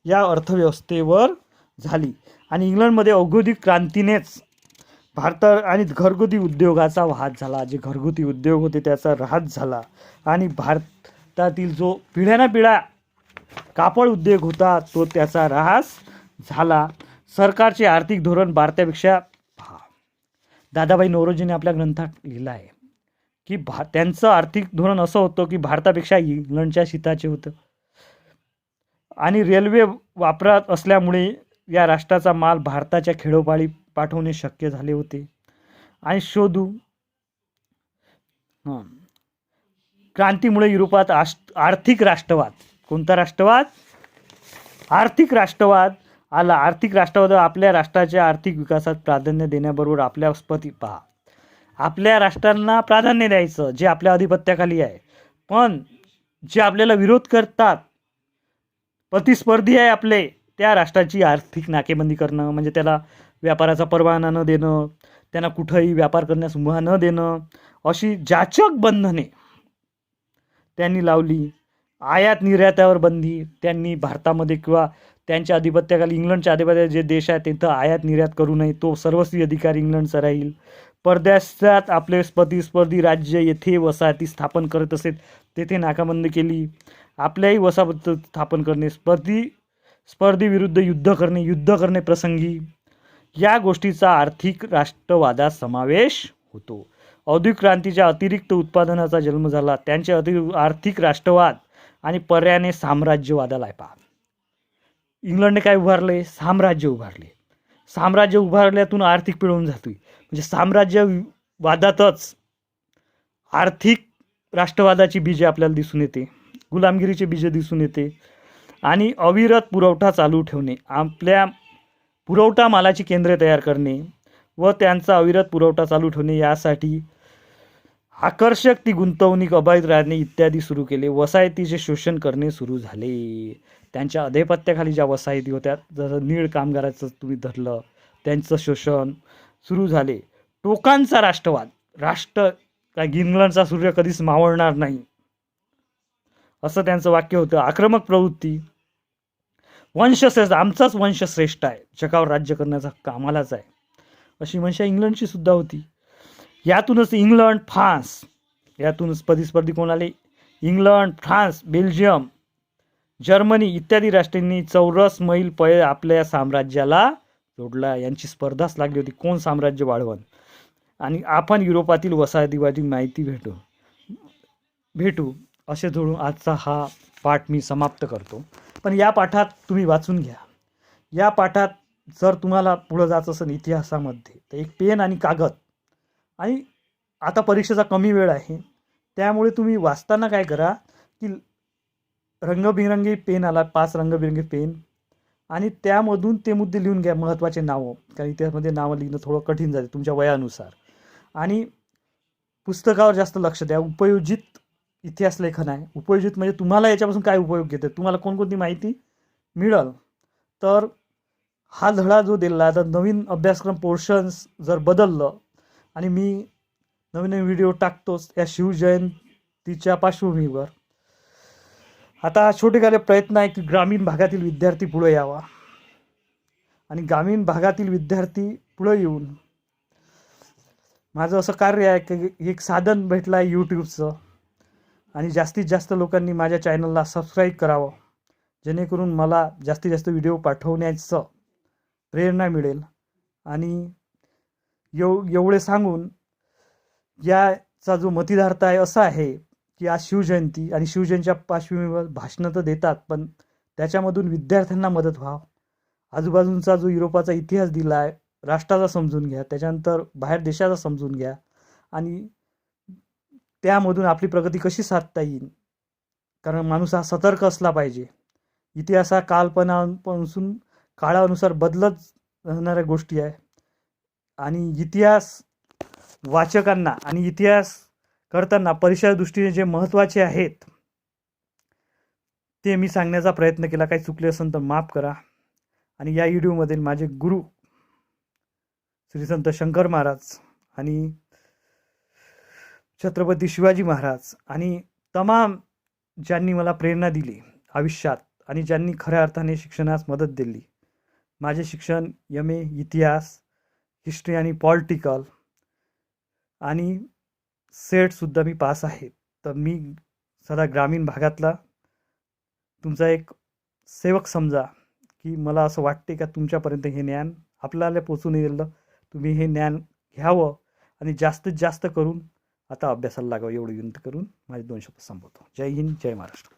या अर्थव्यवस्थेवर झाली. आणि इंग्लंडमध्ये औद्योगिक क्रांतीनेच भारतात आणि घरगुती उद्योगाचा ऱ्हास झाला. जे घरगुती उद्योग होते त्याचा ऱ्हास झाला. आणि भारतातील जो पिढ्यानपिढ्या कापड उद्योग होता तो त्याचा ऱ्हास झाला. सरकारचे आर्थिक धोरण भारतापेक्षा दादाभाई नौरोजीने आपल्या ग्रंथात लिहिलं आहे की त्यांचं आर्थिक धोरण असं होतं की भारतापेक्षा इंग्लंडच्या हिताचे होतं. आणि रेल्वे वापरात असल्यामुळे या राष्ट्राचा माल भारताच्या खेडोपाडी पाठवणे शक्य झाले होते. आणि क्रांतीमुळे युरोपात आर्थिक राष्ट्रवाद, कोणता राष्ट्रवाद? आर्थिक राष्ट्रवाद आला. आर्थिक राष्ट्रवाद आपल्या राष्ट्राच्या आर्थिक विकासात प्राधान्य देण्याबरोबर आपल्या राष्ट्रांना प्राधान्य द्यायचं जे आपल्या अधिपत्याखाली आहे. पण जे आपल्याला विरोध करतात, प्रतिस्पर्धी आहे आपले, त्या राष्ट्राची आर्थिक नाकेबंदी करणं, म्हणजे त्याला व्यापाराचा परवाना न देणं, त्यांना कुठंही व्यापार करण्यास मुभा न देणं, अशी जाचक बंधने त्यांनी लावली. आयात निर्यातावर बंदी त्यांनी भारतामध्ये किंवा त्यांच्या अधिपत्याखाली इंग्लंडच्या अधिपत्यात जे देश आहेत तिथं आयात निर्यात करू नये, तो सर्वस्वी अधिकार इंग्लंडचा राहील. परदेशात आपले प्रतिस्पर्धी राज्य येथे वसाहती स्थापन करत असेल तेथे नाकाबंदी केली. आपल्याही वसाहत स्थापन करणे, स्पर्धी विरुद्ध युद्ध करणे प्रसंगी या गोष्टीचा आर्थिक राष्ट्रवादात समावेश होतो. औद्योगिक क्रांतीच्या अतिरिक्त उत्पादनाचा जन्म झाला. त्यांचे आर्थिक राष्ट्रवाद आणि पर्यायाने साम्राज्यवादाला पहा. इंग्लंडने काय उभारले? साम्राज्य उभारले. साम्राज्य उभारल्यातून आर्थिक पिळवून जाते. म्हणजे साम्राज्यवादातच आर्थिक राष्ट्रवादाची बीजे आपल्याला दिसून येते, गुलामगिरीचे बीजे दिसून येते. आणि अविरत पुरवठा चालू ठेवणे, आपल्या पुरवठा मालाची केंद्रे तयार करणे व त्यांचा अविरत पुरवठा चालू ठेवणे, यासाठी आकर्षक ती गुंतवणूक, अबाधित राहणे इत्यादी सुरू केले. वसाहतीचे शोषण करणे सुरू झाले. त्यांच्या अधिपत्याखाली ज्या वसाहती होत्या, जसं नीळ कामगाराचं तुम्ही धरलं, त्यांचं शोषण सुरू झाले. टोकांचा राष्ट्रवाद, काय इंग्लंडचा सूर्य कधीच मावळणार नाही असं त्यांचं वाक्य होतं. आक्रमक प्रवृत्ती, वंशश्रेष्ठ, आमचाच वंश श्रेष्ठ आहे, जगावर राज्य करण्याचा हक्क आम्हालाच आहे, अशी मनशा इंग्लंडची सुद्धा होती. यातूनच इंग्लंड, फ्रान्स, यातूनच प्रतिस्पर्धी कोण आले? इंग्लंड, फ्रान्स, बेल्जियम, जर्मनी इत्यादी राष्ट्रांनी चौरस मैल पै आपल्या साम्राज्याला जोडला. यांची स्पर्धाच लागली होती, कोण साम्राज्य वाढवण. आणि आपण युरोपातील वसाहतीवादी माहिती भेटू असे धरून आजचा हा पाठ मी समाप्त करतो. पण या पाठात तुम्ही वाचून घ्या. या पाठात जर तुम्हाला पुढं जायचं असेल इतिहासामध्ये तर एक पेन आणि कागद, आणि आता परीक्षेचा कमी वेळ आहे त्यामुळे तुम्ही वाचताना काय करा की रंगबिरंगी पेन आला, 5 रंगबिरंगी पेन, आणि त्यामधून ते मुद्दे लिहून घ्या, महत्त्वाचे नावं. कारण इतिहासामध्ये नावं लिहिणं थोडं कठीण जाते तुमच्या वयानुसार. आणि पुस्तकावर जास्त लक्ष द्या. उपयोजित इतिहास लेखन आहे. उपयोजित म्हणजे तुम्हाला याच्यापासून काय उपयोग घेते, तुम्हाला कोणकोणती माहिती मिळेल. तर हा धडा जो दिला, तर नवीन अभ्यासक्रम पोर्शन्स जर बदललं, आणि मी नवीन व्हिडिओ टाकतोच या शिवजयंतीच्या पार्श्वभूमीवर. आता छोटेखाले प्रयत्न आहे की ग्रामीण भागातील विद्यार्थी पुढे यावा, आणि ग्रामीण भागातील विद्यार्थी पुढे येऊन माझं असं कार्य आहे की एक साधन भेटलं आहे यूट्यूबचं, आणि जास्तीत जास्त लोकांनी माझ्या चॅनलला सबस्क्राईब करावं, जेणेकरून मला जास्तीत जास्त व्हिडिओ पाठवण्याचं प्रेरणा मिळेल. आणि एवढे सांगून याचा जो मतिदार्थ आहे असा आहे की आज शिवजयंती, आणि शिवजयंतीच्या पार्श्वभूमीवर भाषणं तर देतात, पण त्याच्यामधून विद्यार्थ्यांना मदत व्हावं. आजूबाजूंचा जो युरोपाचा इतिहास दिला आहे, राष्ट्राचा समजून घ्या, त्याच्यानंतर बाहेर देशाचा समजून घ्या, आणि त्यामधून आपली प्रगती कशी साधता येईल, कारण माणूस हा सतर्क असला पाहिजे. इतिहास हा कालपणापासून काळानुसार बदलत राहणाऱ्या गोष्टी आहे आणि इतिहास वाचकांना आणि इतिहास करताना परीक्षेच्या दृष्टीने जे महत्त्वाचे आहेत ते मी सांगण्याचा प्रयत्न केला. काही चुकले असेल तर माफ करा. आणि या व्हिडिओमधील माझे गुरु श्री संत शंकर महाराज आणि छत्रपती शिवाजी महाराज आणि तमाम ज्यांनी मला प्रेरणा दिली आयुष्यात आणि ज्यांनी खऱ्या अर्थाने शिक्षणास मदत दिली. माझे शिक्षण MA इतिहास, हिस्ट्री आणि पॉलिटिकल आणि सेटसुद्धा मी पास आहे. तर मी सदा ग्रामीण भागातला तुमचा एक सेवक समजा की मला असं वाटते का तुमच्यापर्यंत हे ज्ञान आपल्याला पोचून येईल. तुम्ही हे ज्ञान घ्यावं आणि जास्तीत जास्त करून आता अभ्यासाला लागावं एवढी विनंती करून माझे 2 शब्द संपवतो. जय हिंद, जय महाराष्ट्र.